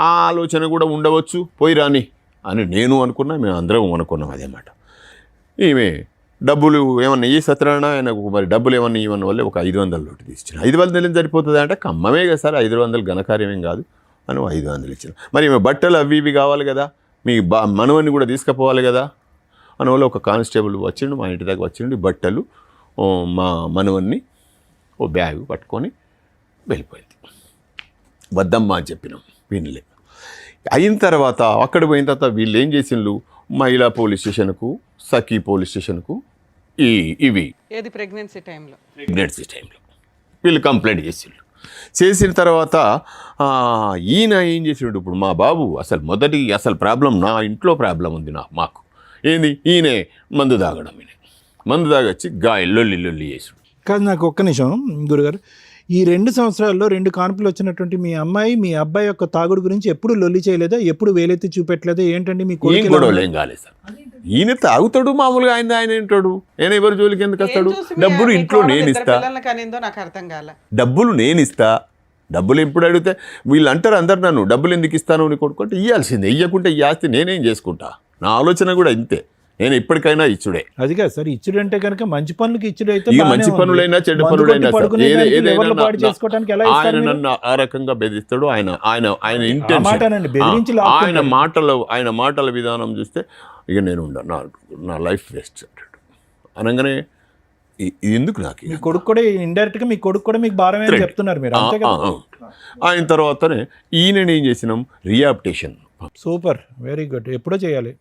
ఆ ఆలోచన కూడా ఉండవచ్చు, పోయి రాని అని నేను అనుకున్నా, మేము అందరం అనుకున్నాం అదేమాట. ఈమె డబ్బులు ఏమన్నా ఈ సత్యనారాయణ ఆయనకు మరి డబ్బులు ఏమన్నా ఇవన్న వల్ల ఒక 500 నోటు తీసిన. 500 సరిపోతుంది అంటే, కమ్మమే కదా సార్, 500 ఘనకార్యమేం కాదు అని 500 ఇచ్చిన. మరి ఈమె బట్టలు అవి ఇవి కావాలి కదా, మీ మనవన్ని కూడా తీసుకుపోవాలి కదా అని వల్ల ఒక కానిస్టేబుల్ వచ్చిండు, మా ఇంటి దగ్గర వచ్చిండు, బట్టలు మా మనవన్ని ఓ బ్యాగ్ పట్టుకొని వెళ్ళిపోయింది. వద్దమ్మా అని చెప్పినాం, వినలే. అయిన తర్వాత అక్కడ పోయిన తర్వాత వీళ్ళు ఏం చేసిండ్రు, మహిళా పోలీస్ స్టేషన్కు, సఖీ పోలీస్ స్టేషన్కు ఇవి ఏది ప్రెగ్నెన్సీ టైంలో వీళ్ళు కంప్లైంట్ చేసిన తర్వాత ఈయన ఏం చేసిండు, ఇప్పుడు మా బాబు అసలు ప్రాబ్లం నా ఇంట్లో ప్రాబ్లం ఉంది మాకు ఏంది, ఈయనే మందు తాగడం. మందు తాగొచ్చి లొల్లి చేసాడు. కాదు, నాకు ఒక్క నిమిషం గురుగారు, ఈ 2 సంవత్సరాల్లో 2 కాన్పులు వచ్చినటువంటి మీ అబ్బాయి యొక్క తాగుడు గురించి ఎప్పుడు లొల్లి చేయలేదా, ఎప్పుడు వేలెత్తి చూపెట్టలేదా, ఏంటండి మీ కొడుకు? గొడవలు ఏం కాలేదు సార్. ఈయన తాగుతాడు మామూలుగా, ఆయన వింటాడు, నేను ఎవరి జోలికి ఎందుకు వస్తాడు. డబ్బులు ఇంట్లో నేను ఇస్తా, నాకు అర్థం కాలే. డబ్బులు నేను ఇస్తా. డబ్బులు ఎప్పుడు అడిగితే వీళ్ళు అంటారు అందరు నన్ను, డబ్బులు ఎందుకు ఇస్తాను అని కొడుకుంటే ఇవ్వాల్సిందే, ఇవ్వకుంటే ఈ ఆస్తి నేనేం చేసుకుంటా. నా ఆలోచన కూడా ఇంతే, నేను ఎప్పటికైనా ఇచ్చుడే. అది కాదు సార్, ఇచ్చుడు అంటే కనుక మంచి పనులకి ఇచ్చుడు అయితే, మంచి పనులైనా చెడ్డ పనులైనా ఏదైనా ఆయన నన్ను ఆ రకంగా బెదిరిస్తాడు. ఆయన ఇంటెన్షన్, ఆయన మాటల విధానం చూస్తే ఇక నేను నా లైఫ్ వేస్ట్ అంటాడు. అనగానే ఎందుకు నాకు మీ కొడుకు కూడా ఇండైరెక్ట్ గా మీ కొడుకు కూడా మీకు భారమే అని చెప్తున్నారు మీరు, అంతే కదా? ఆయన తర్వాతనే ఈయన ఏం చేసినాం, రిహాబిలిటేషన్. Super, very good. ఎప్పుడో చేయాలి,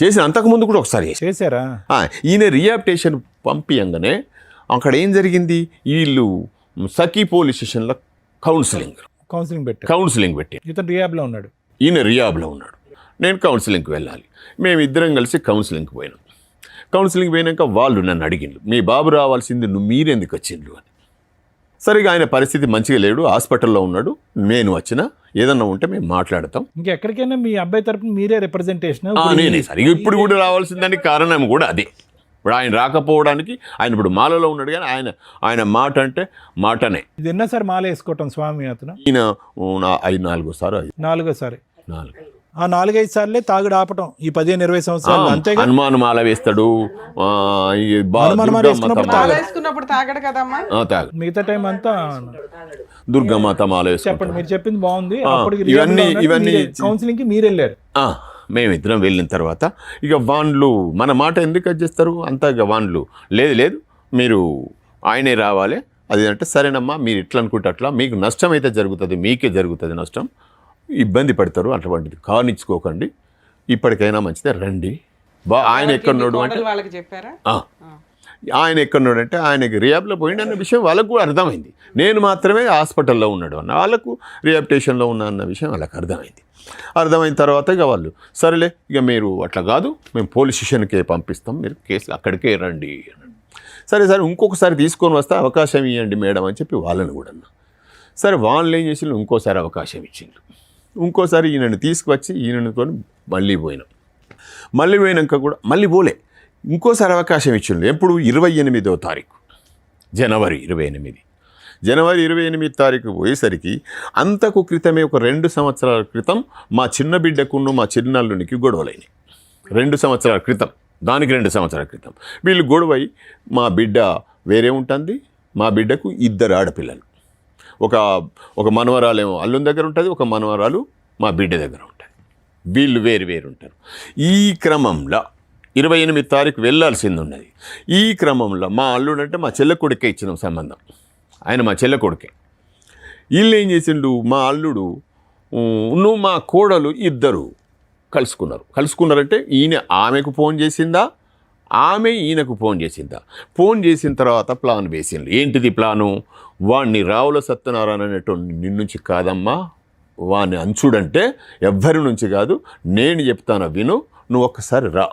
చేసిన అంతకుముందు కూడా ఒకసారి చేశారా? ఈయన రిహాబిలిటేషన్ పంపియంగానే అక్కడ ఏం జరిగింది, వీళ్ళు సఖీ పోలీస్ స్టేషన్లో కౌన్సిలింగ్ పెట్టి ఇతను రిహాబ్లో ఉన్నాడు, ఈయన రిహాబ్లో ఉన్నాడు, నేను కౌన్సిలింగ్కి వెళ్ళాలి. మేమిద్దరం కలిసి కౌన్సిలింగ్కి పోయినాం. కౌన్సిలింగ్ పోయినాక వాళ్ళు నన్ను అడిగిండ్రు, మీ బాబు రావాల్సింది మీరెందుకు వచ్చిండ్రు అని. సరిగా ఆయన పరిస్థితి మంచిగా లేడు, హాస్పిటల్లో ఉన్నాడు, నేను వచ్చినా ఏదన్నా ఉంటే మేము మాట్లాడతాం. ఇంకెక్కడికైనా మీ అబ్బాయి తరపున మీరే రిప్రజెంటేషన్? నేనే సరిగా ఇప్పుడు కూడా రావాల్సిందని కారణం కూడా అదే. ఇప్పుడు ఆయన రాకపోవడానికి, ఆయన ఇప్పుడు మాలలో ఉన్నాడు కానీ ఆయన మాట అంటే మాటనే. ఇది ఎన్నోసారి మాల వేసుకోవటం స్వామి అతను? ఈయన 4 నాలుగోసారి. ఆ 4-5 సార్లే తాగుడు ఆపటం ఈ 15-20 సంవత్సరాలు, అంతేగా? హనుమాన్ మాల వేస్తాడు, తాగడు కదమ్మా, మిగతా టైం అంతా దుర్గమాత మాల వేస్తాడు. చెప్పండి, మీరు చెప్పింది బాగుంది. ఇవన్నీ కౌన్సిలింగ్ కి మీరు వెళ్ళారు? మేమిద్దరం వెళ్ళిన తర్వాత ఇక వాళ్ళు మన మాట ఎందుకు చేస్తారు అంతా, ఇక వాళ్ళు లేదు మీరు ఆయనే రావాలి అది అంటే, సరేనమ్మా మీరు ఎట్లా అనుకుంటే అట్లా, మీకు నష్టం అయితే జరుగుతుంది, మీకే జరుగుతుంది నష్టం, ఇబ్బంది పడతారు, అటువంటిది కానిచ్చుకోకండి, ఇప్పటికైనా మంచిదే రండి. ఆయన ఎక్కడున్నాడు అంటే, వాళ్ళకి చెప్పారా? ఆయన ఎక్కడున్నాడు అంటే, ఆయనకి రిహాబ్లో పోయిండు అన్న విషయం వాళ్ళకు కూడా అర్థమైంది. నేను మాత్రమే హాస్పిటల్లో ఉన్నాడు అన్న వాళ్ళకు, రిహాబిలిటేషన్లో ఉన్నా అన్న విషయం వాళ్ళకి అర్థమైన తర్వాత ఇక వాళ్ళు సరేలే ఇక మీరు అట్లా కాదు, మేము పోలీస్ స్టేషన్కే పంపిస్తాం, మీరు కేసు అక్కడికే రండి. సరే ఇంకొకసారి తీసుకొని వస్తే అవకాశం ఇవ్వండి మేడం అని చెప్పి వాళ్ళని కూడా అన్నా. సరే వాళ్ళు ఏం చేసిండ్రు, ఇంకోసారి అవకాశం ఇచ్చిండ్రు. ఇంకోసారి ఈయనను తీసుకువచ్చి ఈయనతో మళ్ళీ పోయినాక కూడా మళ్ళీ పోలే, ఇంకోసారి అవకాశం ఇచ్చిండ్రు. ఎప్పుడు 28వ తారీఖు జనవరి 28 తారీఖు పోయేసరికి అంతకు క్రితమే ఒక 2 సంవత్సరాల క్రితం మా చిన్న బిడ్డకును మా చిన్నల్లునికి గొడవలైనాయి. 2 సంవత్సరాల క్రితం, దానికి 2 సంవత్సరాల క్రితం వీళ్ళు గొడవై, మా బిడ్డ వేరే ఉంటుంది, మా బిడ్డకు 2 ఆడపిల్లలు, ఒక మనవరాలేమో అల్లుని దగ్గర ఉంటుంది, ఒక మనవరాలు మా బిడ్డ దగ్గర ఉంటుంది, వీళ్ళు వేరు ఉంటారు. ఈ క్రమంలో 28 తారీఖు వెళ్ళాల్సింది ఉన్నది. ఈ క్రమంలో మా అల్లుడు అంటే మా చెల్ల కొడుకే ఇచ్చినాం సంబంధం, ఆయన మా చెల్ల కొడుకే. వీళ్ళు ఏం చేసిండు, మా అల్లుడు నువ్వు మా కోడలు ఇద్దరు కలుసుకున్నారంటే ఈయన ఆమెకు ఫోన్ చేసిందా, ఆమె ఈయనకు ఫోన్ చేసిందా? ఫోన్ చేసిన తర్వాత ప్లాన్ వేసిండు. ఏంటిది ప్లాను? వాడిని రావుల సత్యనారాయణ అనేటువంటి నిన్నుంచి కాదమ్మా, వాడిని అంచుడంటే ఎవ్వరి నుంచి కాదు, నేను చెప్తాను విను, నువ్వు ఒక్కసారి రా,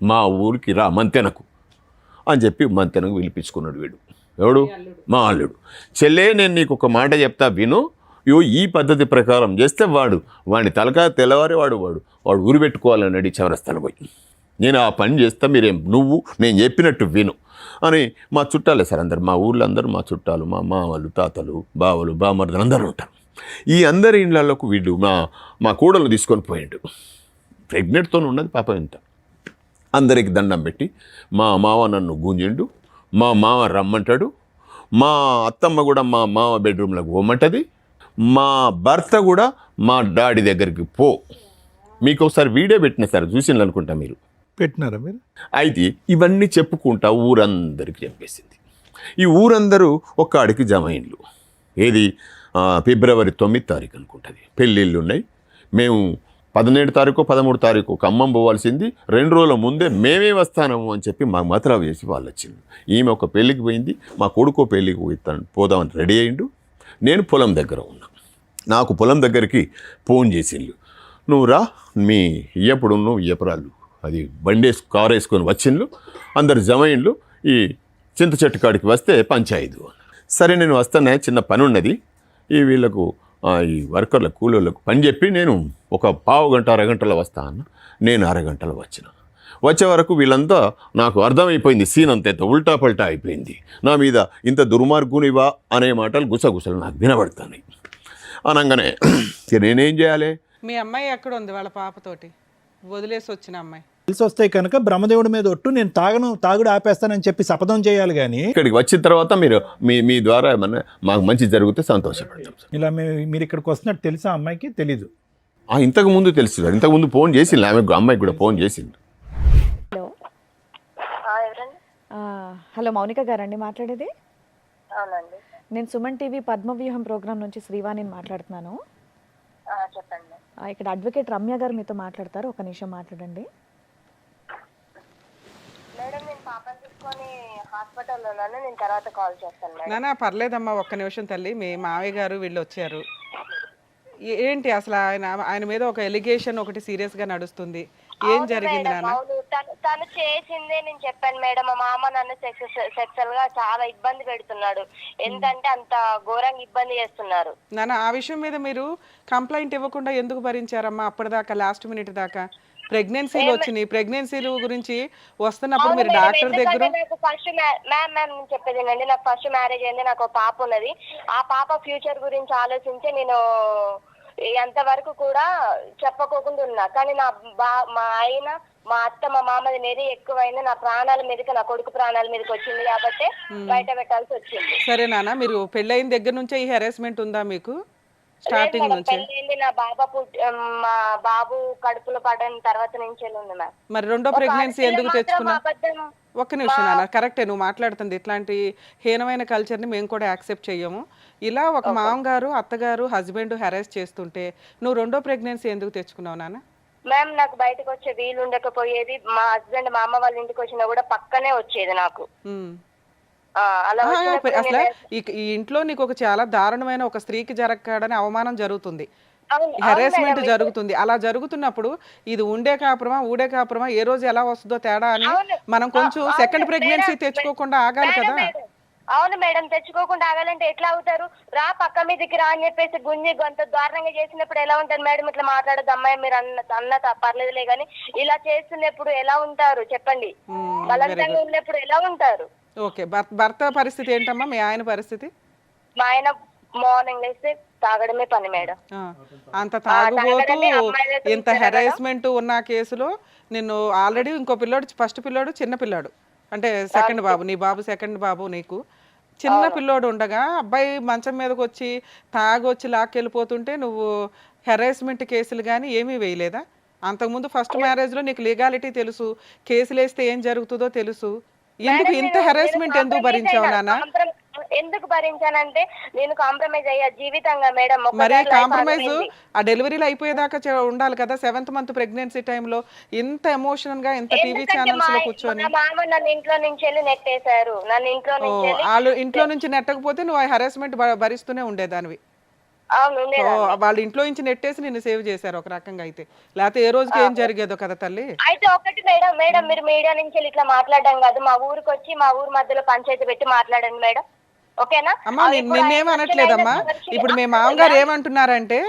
మా ఊరికి రా మంతెనకు అని చెప్పి మంతెనకు పిలిపించుకున్నాడు వీడు. ఎవడు? మా అల్లుడు. చెల్లే, నేను నీకు ఒక మాట చెప్తా విను, ఈ పద్ధతి ప్రకారం చేస్తే వాడిని తలకాయ తెల్లవారి వాడు ఊరు పెట్టుకోవాలన్నాడు చౌరస్తాలు పోయి. నేను ఆ పని చేస్తా, నేను చెప్పినట్టు విను అని. మా చుట్టాలే సార్ అందరు, మా ఊళ్ళో అందరూ మా చుట్టాలు, మా మామలు, తాతలు, బావలు, బామర్దులు అందరూ ఉంటారు. ఈ అందరి ఇళ్ళకు వీడు మా కూడలు తీసుకొని పోయిండు. ప్రెగ్నెంట్తో ఉన్నది పాప ఇంత. అందరికి దండం పెట్టి మా మావ నన్ను గుంజిండు, మా మావ రమ్మంటాడు, మా అత్తమ్మ కూడా మా మావ బెడ్రూమ్లోకి పోమంటుంది, మా భర్త కూడా మా డాడీ దగ్గరికి పో. మీకు ఒకసారి వీడియో పెట్టిన సార్, చూసింది అనుకుంటా మీరు. పెట్టినారా మీరు? అయితే ఇవన్నీ చెప్పుకుంటా ఊరందరికి చెప్పేసింది. ఈ ఊరందరూ ఒక్కడికి జమ అయిండ్లు. ఏది ఫిబ్రవరి 9 తారీఖు అనుకుంటుంది. పెళ్ళిళ్ళు ఉన్నాయి. మేము 17 తారీఖు 13 తారీఖు ఖమ్మం పోవాల్సింది. 2 రోజుల ముందే మేమే వస్తాము అని చెప్పి మాకు మతలబు చేసి వాళ్ళు వచ్చిండు. ఈమె ఒక పెళ్ళికి పోయింది, మా కొడుకో పెళ్ళికి పోదామని రెడీ అయిండు. నేను పొలం దగ్గర ఉన్నా. నాకు పొలం దగ్గరికి ఫోన్ చేసిండు, నువ్వు రా, మీ ఇయ్యపురాళ్ళు అది బండేసి కారు వేసుకొని వచ్చిండ్లు, అందరు జమైండ్లు, ఈ చింత చెట్టు కాడికి వస్తే పంచాయతీ. సరే నేను వస్తానే, చిన్న పని ఉన్నది, వీళ్ళకు ఈ వర్కర్ల కూలీలకు పని చెప్పి నేను ఒక పావు గంట అరగంటలో వస్తా అన్న. నేను అరగంటలో వచ్చే వరకు వీళ్ళంతా నాకు అర్థమైపోయింది, సీన్ అంత ఉల్టా పల్టా అయిపోయింది. నా మీద ఇంత దుర్మార్గునివా అనే మాటలు గుసగుసలు నాకు వినబడతాయి. అనగానే నేనేం చేయాలి? మీ అమ్మాయి ఎక్కడ ఉంది వాళ్ళ పాపతోటి? వదిలేసి వచ్చిన అమ్మాయి తెలిసి వస్తాయి కనుక బ్రహ్మదేవుడి మీద ఒట్టు, నేను తాగుడు ఆపేస్తానని చెప్పి శపథం చేయాలి. కానీ ఇక్కడికి వచ్చిన తర్వాత మీరు మీ ద్వారా ఏమన్నా మాకు మంచి జరిగితే సంతోషపడతాం సార్. ఇలా మీరు ఇక్కడికి వస్తున్నట్టు తెలుసా అమ్మాయికి? తెలీదు. ఇంతకుముందు తెలుసు, ఇంతకుముందు ఫోన్ చేసింది అమ్మాయికి కూడా ఫోన్ చేసింది. హలో ఎవరండి? హలో, మౌనిక గారండి మాట్లాడేది? అవునండి. నేను సుమన్ టీవీ పద్మవ్యూహం ప్రోగ్రామ్ నుంచి శ్రీవాణిని మాట్లాడుతున్నాను. చెప్పండి. ఇక్కడ అడ్వకేట్ రమ్య గారు మీతో మాట్లాడతారు, ఒక నిమిషం మాట్లాడండి. మేడం, నేను పాపని తీసుకొని హాస్పిటల్లో ఉన్నాను, నేను తర్వాత కాల్ చేస్తాను మేడం. నానా పర్లేదమ్మా, ఒక్క నిమిషం తల్లి. మీ మావయ్య గారు వీళ్ళు వచ్చారు. ఏంటి అసలు ఆయన మీద ఒక ఎలిగేషన్ ఒకటి సీరియస్ గా నడుస్తుంది. ఏం జరిగింది నాన్న? తను చేసిందే నేను చెప్పాను మేడం. మా మామ నన్ను సెక్సువల్ గా చాలా ఇబ్బంది పెడుతున్నాడు. ఎంతంటే అంత ఘోరంగా ఇబ్బంది చేస్తున్నారు. నాన్న, ఆ విషయం మీద మీరు కంప్లైంట్ ఇవ్వకుండా ఎందుకు భరించారమ్మా అప్పటిదాకా, లాస్ట్ మినిట్ దాకా? ప్రెగ్నెన్సీలు వచ్చినాయి, ప్రెగ్నెన్సీలు గురించి వస్తున్నప్పుడు మీరు డాక్టర్ దగ్గర ఫస్ట్ మ్యామ్ చెప్పేది ఏంటంటే, నాకు ఫస్ట్ మ్యారేజ్ అయింది, నాకు పాప ఉన్నది. ఆ పాప ఫ్యూచర్ గురించి ఆలోచించి నేను ఎంతవరకు కూడా చెప్పకోకుండా ఉన్నా. కానీ మా ఆయన, మా అత్త, మా మామది నెరి ఎక్కువైంది, నా ప్రాణాల మీదకి, నా కొడుకు ప్రాణాల మీదకి వచ్చింది కాబట్టి బయట పెట్టాల్సి వచ్చింది. సరే నాన్న, మీరు పెళ్ళైన దగ్గర నుంచే ఈ హెరాస్మెంట్ ఉందా మీకు? స్టార్టింగ్ నుంచి? నా మా బాబు కడుపులో పడిన తర్వాత నుంచి ఉంది మ్యామ్. మరి రెండో ప్రెగ్నెన్సీ ఎందుకు తెచ్చుకున్నా? ఒక్క నిమిషం నాన్న, కరెక్టే నువ్వు మాట్లాడుతుంది. ఇట్లాంటి హీనమైన కల్చర్ని మేము కూడా యాక్సెప్ట్ చెయ్యము. ఇలా ఒక మామగారు, అత్తగారు, హస్బెండ్ హెరాస్ చేస్తుంటే నువ్వు రెండో ప్రెగ్నెన్సీ ఎందుకు తెచ్చుకున్నావు నాన్న? మ్యామ్, నాకు బయటకు వచ్చే వీలు ఉండకపోయేది. మా హస్బెండ్ మా అమ్మ వాళ్ళ ఇంటికి వచ్చినా కూడా పక్కనే వచ్చేది నాకు. అసలు ఈ ఇంట్లో నీకు ఒక చాలా దారుణమైన ఒక స్త్రీకి జరగకూడని అవమానం జరుగుతుంది, హెరాస్మెంట్ జరుగుతుంది. అలా జరుగుతున్నప్పుడు ఇది ఉండే కాపురమా ఊడే కాపురమా, ఏ రోజు ఎలా వస్తుందో తేడా అని మనం కొంచెం సెకండ్ ప్రెగ్నెన్సీ తెచ్చుకోకుండా ఆగాలి కదా. అవును మేడం, తెచ్చుకోకుండా ఆగాలంటే ఎట్లా అవుతారు? రా పక్క మీదకి రా అని చెప్పేసి గుంజి గొంత దారుణంగా చేసినప్పుడు ఎలా ఉంటారు మేడం? ఇట్లా మాట్లాడదు అమ్మాయి, మీరు అన్న పర్లేదులే కానీ ఇలా చేస్తున్నప్పుడు ఎలా ఉంటారు చెప్పండి? బలవంతంగా ఉన్నప్పుడు ఎలా ఉంటారు? ఓకే, భర్త పరిస్థితి ఏంటమ్మా? మీ ఆయన పరిస్థితి? మా ఆయన మార్నింగ్ లేస్తే తాగడమే పని మేడం. అంత తాగుబోతూ ఇంత హెరాస్మెంట్ ఉన్న కేసులో నిన్ను ఆల్రెడీ ఇంకో పిల్లోడు, ఫస్ట్ పిల్లోడు చిన్న పిల్లాడు అంటే సెకండ్ బాబు, నీ బాబు సెకండ్ బాబు, నీకు చిన్న పిల్లోడు ఉండగా అబ్బాయి మంచం మీదకి వచ్చి తాగొచ్చి లాక్కెళ్ళిపోతుంటే నువ్వు హెరాస్మెంట్ కేసులు కానీ ఏమీ వేయలేదా? అంతకుముందు ఫస్ట్ మ్యారేజ్లో నీకు లీగాలిటీ తెలుసు, కేసులు వేస్తే ఏం జరుగుతుందో తెలుసు. ఎందుకు ఇంత హెరాస్మెంట్ ఎందుకు భరించావు నాన్న? ఎందుకు భరించానంటే నేను కాంప్రమైజ్ అయ్యా జీవితంగా మేడం. మరి కాంప్రమైజ్ ఆ డెలివరీలు అయిపోయేదాకా ఉండాలి కదా. 7th మంత్ ప్రెగ్నెన్సీ టైంలో ఇంత ఎమోషనల్ గా ఇంత టీవీ ఛానల్స్ లో కూర్చొని మా మామ నన్ను ఇంట్లో నుంచి వెళ్ళి నెట్టేశారు. నన్ను ఇంట్లో నుంచి వాళ్ళు ఇంట్లో నుంచి నెట్టకపోతే నువ్వు ఆ హెరాస్మెంట్ భరిస్తూనే ఉండేదానివి. అవును వాళ్ళ ఇంట్లో నుంచి నెట్టేసి నిన్ను సేవ్ చేశారు ఒక రకంగా. అయితే లేకపోతే ఏ రోజుకి ఏం జరిగేదో కదా తల్లి. అయితే ఒకటి మేడం, మీరు మీడియా నుంచి ఇట్లా మాట్లాడడం కాదు, మా ఊరికి వచ్చి మా ఊరు మధ్యలో పంచాయతీ పెట్టి మాట్లాడండి మేడం, ఓకేనా? అమ్మా నిన్నేం అనట్లేదమ్మా. ఇప్పుడు మీ మామగారు ఏమంటున్నారంటే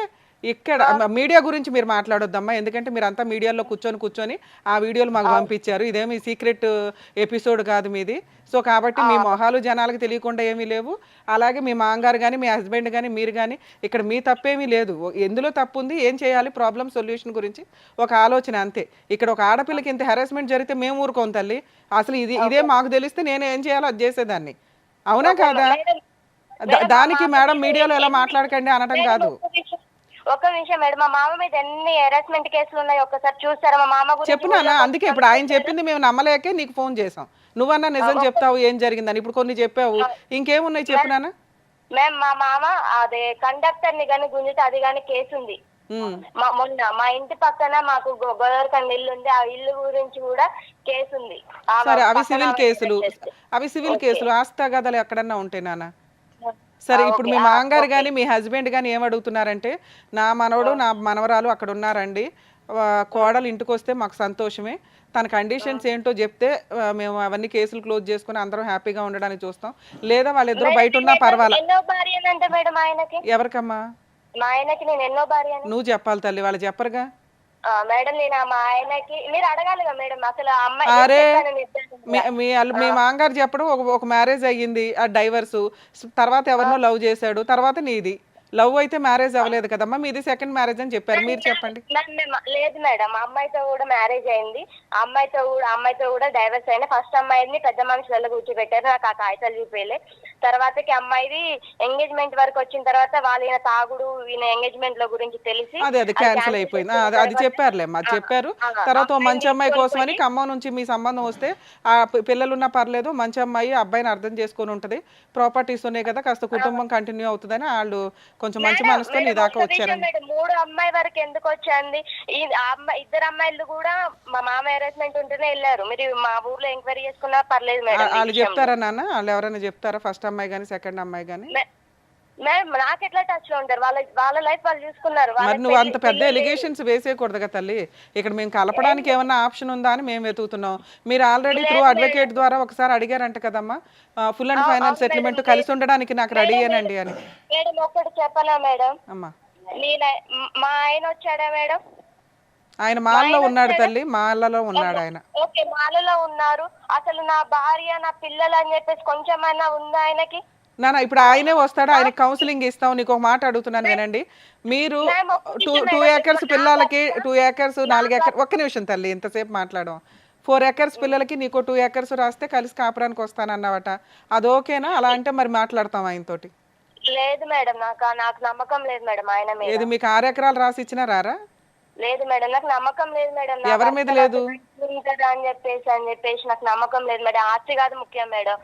ఇక్కడ మీడియా గురించి మీరు మాట్లాడొద్దమ్మా, ఎందుకంటే మీరు అంతా మీడియాలో కూర్చొని ఆ వీడియోలు మాకు పంపించారు. ఇదేమి సీక్రెట్ ఎపిసోడ్ కాదు మీది. సో కాబట్టి మీ మొహాలు జనాలకు తెలియకుండా ఏమీ లేవు. అలాగే మీ మామగారు కానీ మీ హస్బెండ్ కానీ మీరు కానీ ఇక్కడ మీ తప్పేమీ లేదు. ఎందులో తప్పు ఉంది, ఏం చేయాలి, ప్రాబ్లం సొల్యూషన్ గురించి ఒక ఆలోచన అంతే. ఇక్కడ ఒక ఆడపిల్లకి ఇంత హెరాస్మెంట్ జరిగితే మేము ఊరుకోం తల్లి. అసలు ఇదే మాకు తెలిస్తే నేను ఏం చేయాలో అది చేసేదాన్ని. అవునా కాదా? దానికి మేడం మీడియాలో ఎలా మాట్లాడకండి అనడం కాదు. ఒక నిమిషం మేడం, మా మామ మీద ఎన్ని హెరాస్మెంట్ కేసులు ఉన్నాయి ఒక్కసారి చూస్తారా? మా మామ గురించి చెప్పునా? అందుకే ఇప్పుడు ఆయన చెప్పింది మేము నమ్మలేకే నీకు ఫోన్ చేసాం. నువ్వన్నా నిజం చెప్తావు ఏం జరిగిందని. ఇప్పుడు కొన్ని చెప్పావు, ఇంకేమున్నాయి చెప్పునానా? మ్యామ్ మా మామ అదే కండక్టర్ ని గాని గుంజితే అది గాని కేసు ఉంది. మొన్న మా ఇంటి పక్కన మాకు గోదావరికండ ఇల్లు ఉంది, ఆ ఇల్లు గురించి కూడా కేసు ఉంది. సరే అవి సివిల్ కేసులు ఆస్తిగదాలు ఎక్కడన్నా ఉంటే నాన్న. సరే ఇప్పుడు మీ మామగారు కానీ మీ హస్బెండ్ కానీ ఏమడుగుతున్నారంటే, నా మనవడు నా మనవరాలు అక్కడ ఉన్నారండి, కోడలు ఇంటికి వస్తే మాకు సంతోషమే, తన కండిషన్స్ ఏంటో చెప్తే మేము అవన్నీ కేసులు క్లోజ్ చేసుకుని అందరం హ్యాపీగా ఉండడానికి చూస్తాం, లేదా వాళ్ళిద్దరూ బయట ఉన్నా పర్వాలేదు. ఎవరికమ్మా? మా ఆయనకి నేను ఎన్నో భార్య. నువ్వు చెప్పాలి తల్లి, వాళ్ళు చెప్పరుగా మేడం. నేను మా ఆయనకి మీరు అడగాలిగా మేడం అసలు అమ్మాయి. అరే మీ మామగారు చెప్పడం ఒక మ్యారేజ్ అయ్యింది, ఆ డైవర్స్ తర్వాత ఎవరినో లవ్ చేశాడు, తర్వాత నీది లవ్ అయితే మ్యారేజ్ అవ్వలేదు కదమ్మా, మీది సెకండ్ మ్యారేజ్ అని చెప్పారు. మీరు చెప్పండి. లేదు మేడం, అమ్మాయితో కూడా మ్యారేజ్ అయింది, అమ్మాయితో కూడా డైవర్స్ అయినా. ఫస్ట్ అమ్మాయిని పెద్ద మనుషులలో కూర్చోబెట్టారు, నాకు ఆ కాగితాలు చూపేలే. తర్వాతకి అమ్మాయిది ఎంగేజ్మెంట్ వరకు వచ్చిన తర్వాత వాళ్ళ ఈయన తాగుడు, ఈయన ఎంగేజ్మెంట్ లో గురించి తెలిసి అది క్యాన్సిల్ అయిపోయింది. అది చెప్పారులేమ్మా, అది చెప్పారు. తర్వాత మంచి అమ్మాయి కోసం అని ఖమ్మం నుంచి మీ సంబంధం వస్తే, ఆ పిల్లలున్నా పర్లేదు, మంచి అమ్మాయి అబ్బాయిని అర్థం చేసుకొని ఉంటది, ప్రాపర్టీస్ ఉన్నాయి కదా, కాస్త కుటుంబం కంటిన్యూ అవుతుందని వాళ్ళు కొంచెం మంచి మనసుతో నీ దాకా వచ్చారండి. 3 అమ్మాయి వరకు ఎందుకు వచ్చింది? ఇద్దరు అమ్మాయిలు కూడా మా మామ హెరాస్మెంట్ ఉంటేనే వెళ్ళారు. మీరు మా ఊర్లో ఎంక్వైరీ చేసుకున్నా పర్లేదు మేడం. వాళ్ళు చెప్తారా నాన్న? వాళ్ళు ఎవరైనా చెప్తారా? ఫస్ట్ అమ్మాయి కానీ సెకండ్ అమ్మాయి కానీ? మేడం నాకు ఎట్లా టచ్ లో ఉంటారు, వాళ్ళ లైఫ్ వాళ్ళు చూసుకున్నారు. మరి నువ్వు అంత పెద్ద ఎలిగేషన్స్ వేసేయకూడదు కదా తల్లి. ఇక్కడ మేము కలపడానికి ఏమన్నా ఆప్షన్ ఉందా అని మేము వెతుకుతున్నాం. మీరు ఆల్రెడీ త్రూ అడ్వకేట్ ద్వారా ఒకసారి అడిగారంట కదమ్మా, ఫుల్ అండ్ ఫైనల్ సెటిల్మెంట్ కలిసి ఉండడానికి నాకు రెడీ అనండి అని. మేడం ఒకటి చెప్పనా మేడం, అమ్మా మా ఆయన వచ్చాడా మేడం? ఆయన మాల్లో ఉన్నాడు తల్లి, మాలలో ఉన్నాడు ఆయన. ఓకే మాలలో ఉన్నారు. అసలు నా భార్య నా పిల్లలు అని చెప్పేసి కొంచెమైనా ఉందా ఆయనకి? నాన్న ఇప్పుడు ఆయనే వస్తాడు, ఆయన కౌన్సిలింగ్ ఇస్తాం. నీకు ఒక మాట అడుగుతున్నాను వినండి. మీరు 2 acres పిల్లలకి 2 acres 4 acres, ఒక్క నిమిషం తల్లి ఇంతసేపు మాట్లాడడం. 4 acres పిల్లలకి నీకు 2 acres రాస్తే కలిసి కాపురానికి వస్తానన్నమాట, అది ఓకేనా? అలా అంటే మరి మాట్లాడతాం ఆయనతోటి. లేదు మేడం, నాకు నమ్మకం లేదు మేడం ఆయన మీద. ఏది మీకు 6 acres రాసి ఇచ్చినా రారా? లేదు మేడం, నాకు నమ్మకం లేదు మేడం. ఎవరి మీద లేదు అని చెప్పేసి నాకు నమ్మకం లేదు మేడం. ఆస్తి కాదు ముఖ్యం మేడం,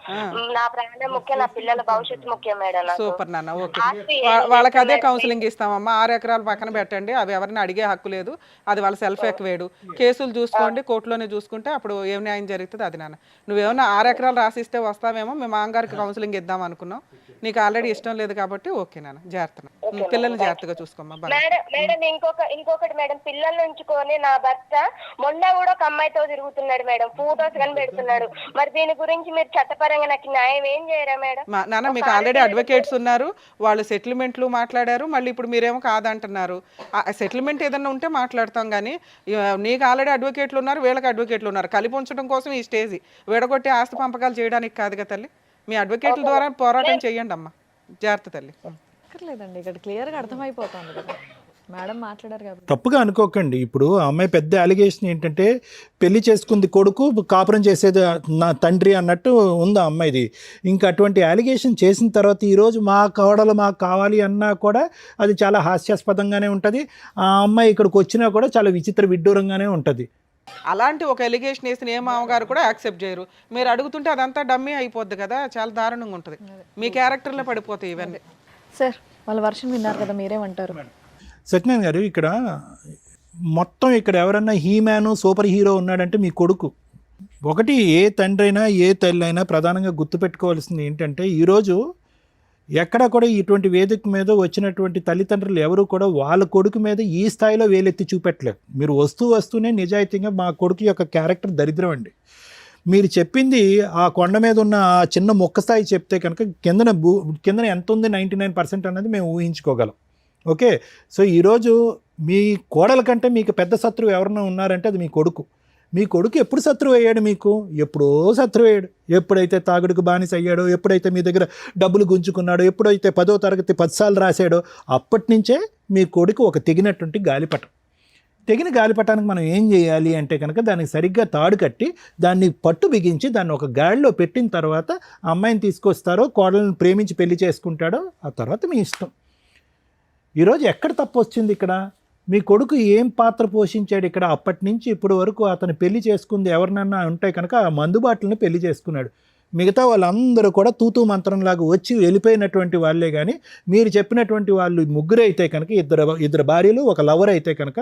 నా ప్రాణం ముఖ్యం, నా పిల్లల భవిష్యత్తు ముఖ్యం మేడం. సూపర్ నాన్న, ఓకే. వాళ్ళకి అదే కౌన్సిలింగ్ ఇస్తామమ్మా. 6 acres పక్కన పెట్టండి, అవి ఎవరిని అడిగే హక్కు లేదు, అది వాళ్ళ సెల్ఫ్ ఎక్వేడు. కేసులు చూసుకోండి, కోర్టులోనే చూసుకుంటే అప్పుడు ఏం న్యాయం జరుగుతుంది అది. నాన్న నువ్వేమన్నా 6 acres రాసిస్తే వస్తావేమో, మేము మామగారికి కౌన్సిలింగ్ ఇద్దాం అనుకున్నాం, నీకు ఆల్రెడీ ఇష్టం లేదు కాబట్టి ఓకే నాన్న, జాగ్రత్త, పిల్లల్ని జాగ్రత్తగా చూసుకోమ్మా. మేడం ఇంకొకటి మేడం, పిల్లల్ని ఉంచుకొని నా భర్త మొన్న కూడా ఒక అమ్మాయితో తిరుగుతున్నాడు మేడం, ఫోటోస్ కానీ పెడుతున్నాడు. మరి దీని గురించి మీరు చట్టపరంగా నాకు న్యాయం ఏం చేయరా మేడం? నాన్న మీకు ఆల్రెడీ అడ్వకేట్స్ ఉన్నారు, వాళ్ళు సెటిల్మెంట్లు మాట్లాడారు, మళ్ళీ ఇప్పుడు మీరేమో కాదంటున్నారు. సెటిల్మెంట్ ఏదన్నా ఉంటే మాట్లాడతాం, కానీ నీకు ఆల్రెడీ అడ్వకేట్లు ఉన్నారు, వీళ్ళకి అడ్వకేట్లు ఉన్నారు, కలిపి ఉంచడం కోసం ఈ స్టేజ్ విడగొట్టి ఆస్తి పంపకాలు చేయడానికి కాదు కదా తల్లి. మీ అడ్వకేట్ల ద్వారా పోరాటం చేయండి అమ్మా, జాగ్రత్త తల్లి. లేదండి ఇక్కడ క్లియర్గా అర్థమైపోతుంది కదా మేడం మాట్లాడారు కాబట్టి. తప్పుగా అనుకోకండి. ఇప్పుడు ఆ అమ్మాయి పెద్ద అలిగేషన్ ఏంటంటే, పెళ్లి చేసుకుంది కొడుకు, కాపురం చేసేది నా తండ్రి అన్నట్టు ఉంది ఆ అమ్మాయిది. ఇంకా అటువంటి అలిగేషన్ చేసిన తర్వాత ఈరోజు మా కోడలు మాకు కావాలి అన్నా కూడా అది చాలా హాస్యాస్పదంగానే ఉంటుంది. ఆ అమ్మాయి ఇక్కడికి వచ్చినా కూడా చాలా విచిత్ర విడ్డూరంగానే ఉంటుంది. అలాంటి ఒక ఎలిగేషన్ వేసిన ఏ మామగారు కూడా యాక్సెప్ట్ చేయరు. మీరు అడుగుతుంటే అదంతా డమ్మీ అయిపోద్ది కదా, చాలా దారుణంగా ఉంటుంది. మీ క్యారెక్టర్లో పడిపోతాయి ఇవన్నీ. సార్ వాళ్ళ వర్షన్ విన్నారు కదా, మీరేమంటారు? సత్యనారాయణ గారు, ఇక్కడ మొత్తం ఇక్కడ ఎవరన్నా హీమ్యాను సూపర్ హీరో ఉన్నాడంటే మీ కొడుకు. ఒకటి, ఏ తండ్రి అయినా ఏ తల్లి అయినా ప్రధానంగా గుర్తుపెట్టుకోవాల్సింది ఏంటంటే, ఈరోజు ఎక్కడ కూడా ఇటువంటి వేదిక మీద వచ్చినటువంటి తల్లిదండ్రులు ఎవరు కూడా వాళ్ళ కొడుకు మీద ఈ స్థాయిలో వేలెత్తి చూపెట్టలేదు. మీరు వస్తూనే నిజాయితీగా మా కొడుకు యొక్క క్యారెక్టర్ దరిద్రం అండి, మీరు చెప్పింది ఆ కొండ మీద ఉన్న ఆ చిన్న మొక్క స్థాయి చెప్తే కనుక కిందన ఎంత ఉంది 99% అన్నది మేము ఊహించుకోగలం. ఓకే, సో ఈరోజు మీ కోడల కంటే మీకు పెద్ద శత్రువు ఎవరైనా ఉన్నారంటే అది మీ కొడుకు. మీ కొడుకు ఎప్పుడు శత్రువు అయ్యాడు? మీకు ఎప్పుడో శత్రువు అయ్యాడు. ఎప్పుడైతే తాగుడుకు బానిస అయ్యాడో, ఎప్పుడైతే మీ దగ్గర డబ్బులు గుంజుకున్నాడో, ఎప్పుడైతే 10వ తరగతి 10 సార్లు రాశాడో, అప్పటి నుంచే మీ కొడుకు ఒక తెగినటువంటి గాలిపటం. తెగిన గాలిపటానికి మనం ఏం చేయాలి అంటే కనుక దానికి సరిగ్గా తాడు కట్టి దాన్ని పట్టు బిగించి దాన్ని ఒక గాడిలో పెట్టిన తర్వాత ఆ అమ్మాయిని తీసుకొస్తారో, కోడలను ప్రేమించి పెళ్లి చేసుకుంటాడో, ఆ తర్వాత మీ ఇష్టం. ఈరోజు ఎక్కడ తప్పు వచ్చింది ఇక్కడ? మీ కొడుకు ఏం పాత్ర పోషించాడు ఇక్కడ? అప్పటి నుంచి ఇప్పటి వరకు అతను పెళ్లి చేసుకుంది ఎవరినన్నా ఉంటే కనుక ఆ మందుబాటులను పెళ్లి చేసుకున్నాడు. మిగతా వాళ్ళందరూ కూడా తూతూ మంత్రంలాగా వచ్చి వెళ్ళిపోయినటువంటి వాళ్ళే. కానీ మీరు చెప్పినటువంటి వాళ్ళు ముగ్గురే అయితే కనుక, ఇద్దరు భార్యలు ఒక లవర్ అయితే కనుక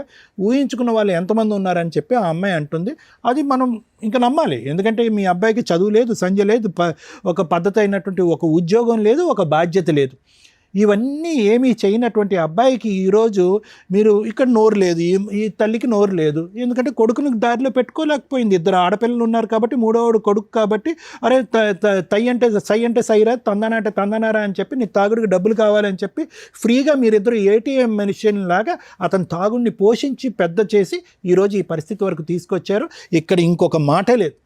ఊహించుకున్న వాళ్ళు ఎంతమంది ఉన్నారని చెప్పి ఆ అమ్మాయి అంటుంది. అది మనం ఇంకా నమ్మాలి. ఎందుకంటే మీ అబ్బాయికి చదువు లేదు, సంధ్య లేదు, ఒక పద్ధతి అయినటువంటి ఒక ఉద్యోగం లేదు, ఒక బాధ్యత లేదు. ఇవన్నీ ఏమీ చేయనటువంటి అబ్బాయికి ఈరోజు మీరు ఇక్కడ నోరు లేదు, ఈ తల్లికి నోరు లేదు. ఎందుకంటే కొడుకుని దారిలో పెట్టుకోలేకపోయింది. 2 ఆడపిల్లలు ఉన్నారు కాబట్టి, 3వవాడు కొడుకు కాబట్టి, అరే తై అంటే సై అంటే సైరా, తందన అంటే తందనారా అని చెప్పి, నీ తాగుడికి డబ్బులు కావాలని చెప్పి ఫ్రీగా మీరిద్దరు ఏటీఎం మెషిన్ లాగా అతని తాగుడిని పోషించి పెద్ద చేసి ఈరోజు ఈ పరిస్థితి వరకు తీసుకొచ్చారు. ఇక్కడ ఇంకొక మాటే లేదు.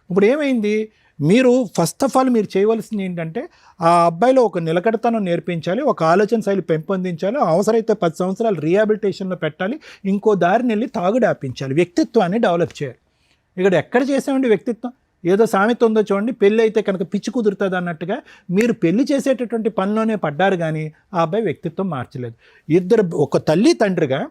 ఇప్పుడు ఏమైంది? మీరు ఫస్ట్ ఆఫ్ ఆల్ మీరు చేయవలసింది ఏంటంటే ఆ అబ్బాయిలో ఒక నిలకడతనం నేర్పించాలి, ఒక ఆలోచన శైలి పెంపొందించాలి, అవసరమైతే 10 సంవత్సరాలు రీహాబిలిటేషన్లో పెట్టాలి, ఇంకో దారిని వెళ్ళి తాగుడు ఆపించాలి, వ్యక్తిత్వాన్ని డెవలప్ చేయాలి. ఇక్కడ ఎక్కడ చేసామండి వ్యక్తిత్వం? ఏదో సామెత ఉందో చూడండి, పెళ్ళి అయితే కనుక పిచ్చి కుదురుతుంది అన్నట్టుగా మీరు పెళ్లి చేసేటటువంటి పనిలోనే పడ్డారు కానీ ఆ అబ్బాయి వ్యక్తిత్వం మార్చలేదు. ఒక తల్లి తండ్రిగా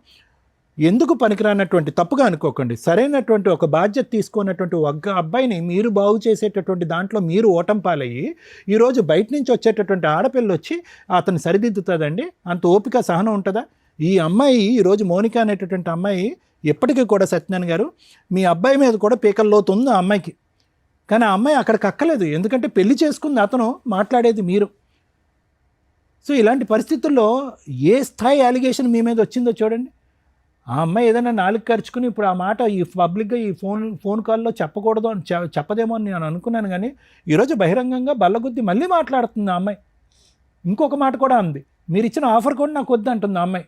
ఎందుకు పనికిరానటువంటి, తప్పుగా అనుకోకండి, సరైనటువంటి ఒక బాధ్యత తీసుకున్నటువంటి ఒక అబ్బాయిని మీరు బాగు చేసేటటువంటి దాంట్లో మీరు ఓటం పాలయ్యి ఈరోజు బయట నుంచి వచ్చేటటువంటి ఆడపిల్ల వచ్చి అతను సరిదిద్దుతుందండి? అంత ఓపిక సహనం ఉంటుందా? ఈ అమ్మాయి ఈరోజు మౌనిక అనేటటువంటి అమ్మాయి ఎప్పటికీ కూడా సత్యనారాయణ గారు మీ అబ్బాయి మీద కూడా పీకల్లోతు ఉంది ఆ అమ్మాయికి. కానీ ఆ అమ్మాయి అక్కడికి అక్కలేదు, ఎందుకంటే పెళ్లి చేసుకుంది అతను, మాట్లాడేది మీరు. సో ఇలాంటి పరిస్థితుల్లో ఏ స్థాయి అలిగేషన్ మీ మీద వచ్చిందో చూడండి. ఆ అమ్మాయి ఏదైనా నాలుగు ఖర్చుకుని ఇప్పుడు ఆ మాట ఈ పబ్లిక్గా ఈ ఫోన్ కాల్లో చెప్పకూడదు అని చెప్పదేమో అని నేను అనుకున్నాను. కానీ ఈరోజు బహిరంగంగా బల్లగుద్ది మళ్ళీ మాట్లాడుతుంది ఆ అమ్మాయి. ఇంకొక మాట కూడా అంది, మీరు ఇచ్చిన ఆఫర్ కూడా నాకు వద్దు అంటుంది ఆ అమ్మాయి.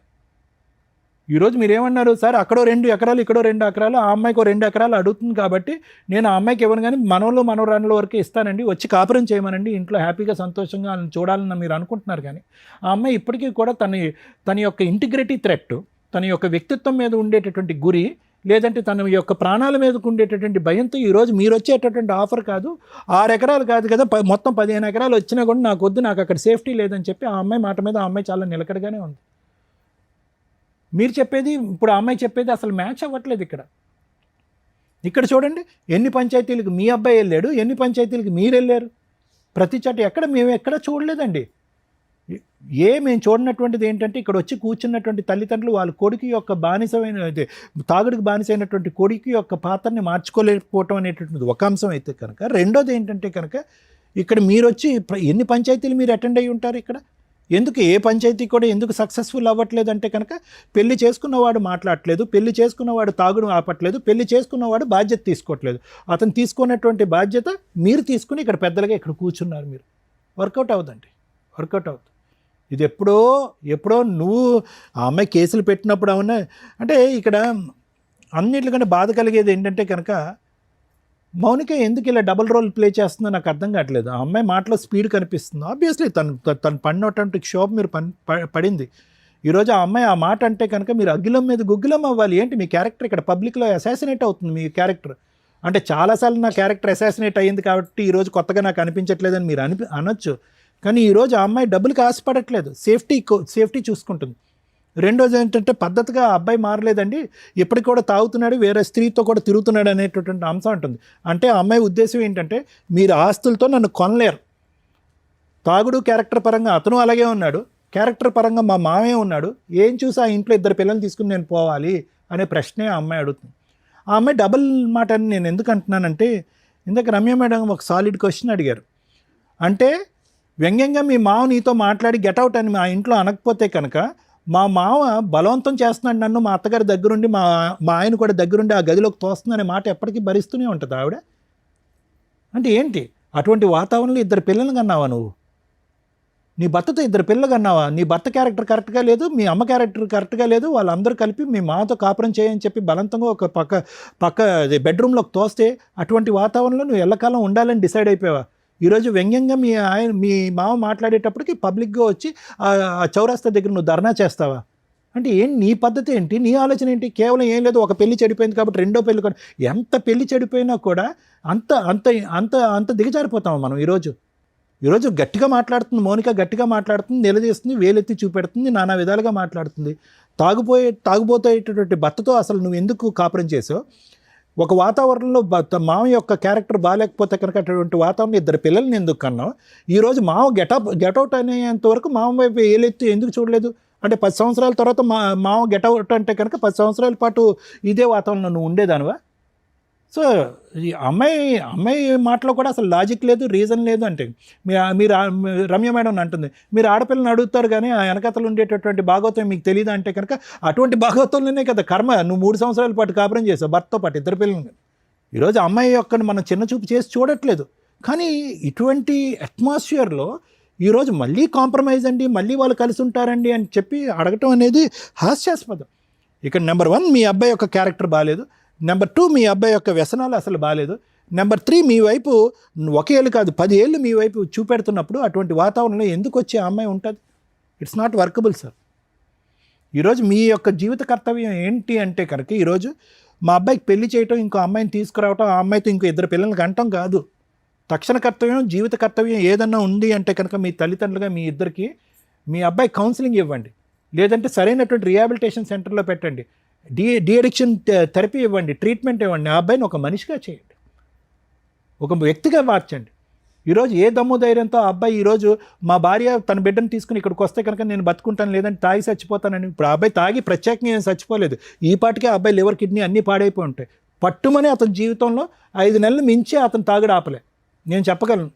ఈరోజు మీరేమన్నారు? సార్ అక్కడో 2 ఎకరాలు ఇక్కడో 2 ఎకరాలు, ఆ అమ్మాయికి 2 ఎకరాలు అడుగుతుంది కాబట్టి నేను ఆ అమ్మాయికి ఇవ్వను, కానీ మనవరాళ్ళ వరకు ఇస్తానండి, వచ్చి కాపురం చేయమనండి, ఇంట్లో హ్యాపీగా సంతోషంగా చూడాలని మీరు అనుకుంటున్నారు. కానీ ఆ అమ్మాయి ఇప్పటికీ కూడా తన యొక్క ఇంటిగ్రిటీ థ్రెట్, తన యొక్క వ్యక్తిత్వం మీద ఉండేటటువంటి గురి, లేదంటే తన యొక్క ప్రాణాల మీదకు ఉండేటటువంటి భయంతో ఈరోజు మీరు వచ్చేటటువంటి ఆఫర్ కాదు, 6 ఎకరాలు కాదు కదా, మొత్తం 15 ఎకరాలు వచ్చినా కూడా నాకు వద్దు, నాకు అక్కడ సేఫ్టీ లేదని చెప్పి ఆ అమ్మాయి మాట మీద ఆ అమ్మాయి చాలా నిలకడగానే ఉంది. మీరు చెప్పేది ఇప్పుడు ఆ అమ్మాయి చెప్పేది అసలు మ్యాచ్ అవ్వట్లేదు. ఇక్కడ చూడండి, ఎన్ని పంచాయతీలకు మీ అబ్బాయి వెళ్ళాడు, ఎన్ని పంచాయతీలకు మీరు వెళ్ళారు, ప్రతి చోట మేము ఎక్కడ చూడలేదండి. మేము చూడనటువంటిది ఏంటంటే ఇక్కడ వచ్చి కూర్చున్నటువంటి తల్లిదండ్రులు వాళ్ళ కొడుకు యొక్క బానిసమైన తాగుడికి బానిసైనటువంటి కొడుకు యొక్క పాత్రని మార్చుకోలేకపోవటం అనేటటువంటిది ఒక అంశం అయితే కనుక, రెండోది ఏంటంటే కనుక ఇక్కడ మీరు వచ్చి ఎన్ని పంచాయతీలు మీరు అటెండ్ అయ్యి ఉంటారు? ఇక్కడ ఎందుకు ఏ పంచాయతీ కూడా ఎందుకు సక్సెస్ఫుల్ అవ్వట్లేదు అంటే కనుక పెళ్లి చేసుకున్నవాడు మాట్లాడట్లేదు, పెళ్లి చేసుకున్నవాడు తాగుడు ఆపట్లేదు, పెళ్లి చేసుకున్నవాడు బాధ్యత తీసుకోవట్లేదు. అతను తీసుకున్నటువంటి బాధ్యత మీరు తీసుకుని ఇక్కడ పెద్దలుగా ఇక్కడ కూర్చున్నారు. మీరు వర్కౌట్ అవుతుంది. ఇది ఎప్పుడో నువ్వు ఆ అమ్మాయి కేసులు పెట్టినప్పుడు అవునా అంటే ఇక్కడ అన్నిటికంటే బాధ కలిగేది ఏంటంటే కనుక మౌనిక ఎందుకు ఇలా డబుల్ రోల్ ప్లే చేస్తుందో నాకు అర్థం కావట్లేదు. ఆ అమ్మాయి మాటలో స్పీడ్ కనిపిస్తుంది. ఆబ్వియస్లీ తను పడినటువంటి క్షోభ మీరు పడింది. ఈరోజు ఆ అమ్మాయి ఆ మాట అంటే కనుక మీరు అగ్గిలం మీద గుగ్గిలం అవ్వాలి. ఏంటి మీ క్యారెక్టర్ ఇక్కడ పబ్లిక్లో అసాసినేట్ అవుతుంది. మీ క్యారెక్టర్ అంటే చాలాసార్లు నా క్యారెక్టర్ అసాసినేట్ అయ్యింది కాబట్టి ఈరోజు కొత్తగా నాకు అనిపించట్లేదని మీరు అనొచ్చు. కానీ ఈరోజు ఆ అమ్మాయి డబ్బులకి ఆశపడట్లేదు, సేఫ్టీ చూసుకుంటుంది. రెండోది ఏంటంటే పద్ధతిగా ఆ అబ్బాయి మారలేదండి, ఇప్పటికి కూడా తాగుతున్నాడు, వేరే స్త్రీతో కూడా తిరుగుతున్నాడు అనేటటువంటి అంశం ఉంటుంది. అంటే ఆ అమ్మాయి ఉద్దేశం ఏంటంటే మీరు ఆస్తులతో నన్ను కొనలేరు. తాగుడు క్యారెక్టర్ పరంగా అతను అలాగే ఉన్నాడు, క్యారెక్టర్ పరంగా మా మామే ఉన్నాడు, ఏం చూసి ఆ ఇంట్లో ఇద్దరు పిల్లల్ని తీసుకుని నేను పోవాలి అనే ప్రశ్నే ఆ అమ్మాయి అడుగుతుంది. ఆ అమ్మాయి డబుల్ మాట అని నేను ఎందుకు అంటున్నానంటే, ఇందాక రమ్య మేడం ఒక సాలిడ్ క్వశ్చన్ అడిగారు. అంటే వ్యంగ్యంగా మీ మావ నీతో మాట్లాడి గెటౌట్ అని మా ఇంట్లో అనకపోతే కనుక మా మావ బలవంతం చేస్తున్నాడు నన్ను, మా అత్తగారి దగ్గరుండి మా ఆయన కూడా దగ్గరుండి ఆ గదిలోకి తోస్తుందనే మాట ఎప్పటికీ భరిస్తూనే ఉంటుంది ఆవిడ. అంటే ఏంటి అటువంటి వాతావరణంలో ఇద్దరు పిల్లలు కన్నావా నువ్వు? నీ భర్తతో ఇద్దరు పిల్లలు కన్నావా? నీ భర్త క్యారెక్టర్ కరెక్ట్గా లేదు, మీ అమ్మ క్యారెక్టర్ కరెక్ట్గా లేదు, వాళ్ళందరూ కలిపి మీ మాతో కాపురం చేయని చెప్పి బలవంతంగా ఒక పక్క బెడ్రూమ్లోకి తోస్తే అటువంటి వాతావరణంలో నువ్వు ఎల్లకాలం ఉండాలని డిసైడ్ అయిపోయావా? ఈరోజు వ్యంగ్యంగా మీ మామ మాట్లాడేటప్పటికి పబ్లిక్గా వచ్చి ఆ చౌరాస్తా దగ్గర నువ్వు ధర్నా చేస్తావా? అంటే నీ పద్ధతి ఏంటి, నీ ఆలోచన ఏంటి? కేవలం ఏం లేదు, ఒక పెళ్లి చెడిపోయింది కాబట్టి రెండో పెళ్లి కూడా. ఎంత పెళ్లి చెడిపోయినా కూడా అంత అంత అంత అంత దిగజారిపోతాము మనం. ఈరోజు గట్టిగా మాట్లాడుతుంది మౌనిక, గట్టిగా మాట్లాడుతుంది, నిలదీస్తుంది, వేలెత్తి చూపెడుతుంది, నానా విధాలుగా మాట్లాడుతుంది. తాగుబోయేటటువంటి భర్తతో అసలు నువ్వు ఎందుకు కాపురం చేసావు? ఒక వాతావరణంలో మామ యొక్క క్యారెక్టర్ బాగాలేకపోతే కనుక అటువంటి వాతావరణం ఇద్దరు పిల్లల్ని ఎందుకు కన్నావు? ఈరోజు మామ గెటౌట్ అనేంత వరకు మామ వైపు ఏలెత్తి ఎందుకు చూడలేదు? అంటే 10 సంవత్సరాల తర్వాత మామ గెటౌట్ అంటే కనుక 10 సంవత్సరాల పాటు ఇదే వాతావరణంలో నువ్వు ఉండేదానివా? సో ఈ అమ్మాయి మాటలో కూడా అసలు లాజిక్ లేదు, రీజన్ లేదు. అంటే మీరు రమ్య మేడం అంటుంది, మీరు ఆడపిల్లని అడుగుతారు కానీ ఆ వెనకతలు ఉండేటటువంటి భాగవతం మీకు తెలియదు అంటే కనుక అటువంటి భాగవతంలోనే కదా కర్మ. నువ్వు 3 సంవత్సరాల పాటు కాపురం చేసావు భర్తతో పాటు ఇద్దరు పిల్లల్ని. ఈరోజు అమ్మాయి యొక్క మనం చిన్న చూపు చేసి చూడట్లేదు. కానీ ఇటువంటి అట్మాస్ఫియర్లో ఈరోజు మళ్ళీ కాంప్రమైజ్ అండి, మళ్ళీ వాళ్ళు కలిసి ఉంటారండి అని చెప్పి అడగటం అనేది హాస్యాస్పదం. ఇక్కడ నెంబర్ 1 మీ అబ్బాయి యొక్క క్యారెక్టర్ బాగాలేదు, నెంబర్ 2 మీ అబ్బాయి యొక్క వ్యసనాలు అసలు బాగాలేదు, నెంబర్ 3 మీ వైపు 1 ఏళ్ళు కాదు 10 ఏళ్ళు మీ వైపు చూపెడుతున్నప్పుడు అటువంటి వాతావరణంలో ఎందుకు వచ్చే అమ్మాయి ఉంటుంది? It's not workable sir. ఈరోజు మీ యొక్క జీవిత కర్తవ్యం ఏంటి అంటే కనుక ఈరోజు మా అబ్బాయికి పెళ్లి చేయటం, ఇంకో అమ్మాయిని తీసుకురావటం, ఆ అమ్మాయితో ఇంకో ఇద్దరు పిల్లలకి అంటాం కాదు. తక్షణ కర్తవ్యం, జీవిత కర్తవ్యం ఏదన్నా ఉంది అంటే కనుక మీ తల్లిదండ్రులుగా మీ ఇద్దరికి మీ అబ్బాయి కౌన్సిలింగ్ ఇవ్వండి, లేదంటే సరైనటువంటి రిహాబిలిటేషన్ సెంటర్లో పెట్టండి, డి అడిక్షన్ థెరపీ ఇవ్వండి, ట్రీట్మెంట్ ఇవ్వండి. ఆ అబ్బాయిని ఒక మనిషిగా చేయండి, ఒక వ్యక్తిగా మార్చండి. ఈరోజు ఏ దమ్ము ధైర్యంతో ఆ అబ్బాయి ఈరోజు మా భార్య తన బిడ్డను తీసుకుని ఇక్కడికి వస్తే కనుక నేను బతుకుంటాను, లేదంటే తాగి చచ్చిపోతానని. ఇప్పుడు ఆ అబ్బాయి తాగి ప్రత్యేకంగా ఏం చచ్చిపోలేదు, ఈ పాటికే ఆ అబ్బాయి లివర్ కిడ్నీ అన్నీ పాడైపోయి ఉంటాయి. పట్టుమని అతని జీవితంలో 5 నెలలు మించి అతను తాగుడు ఆపలే, నేను చెప్పగలను.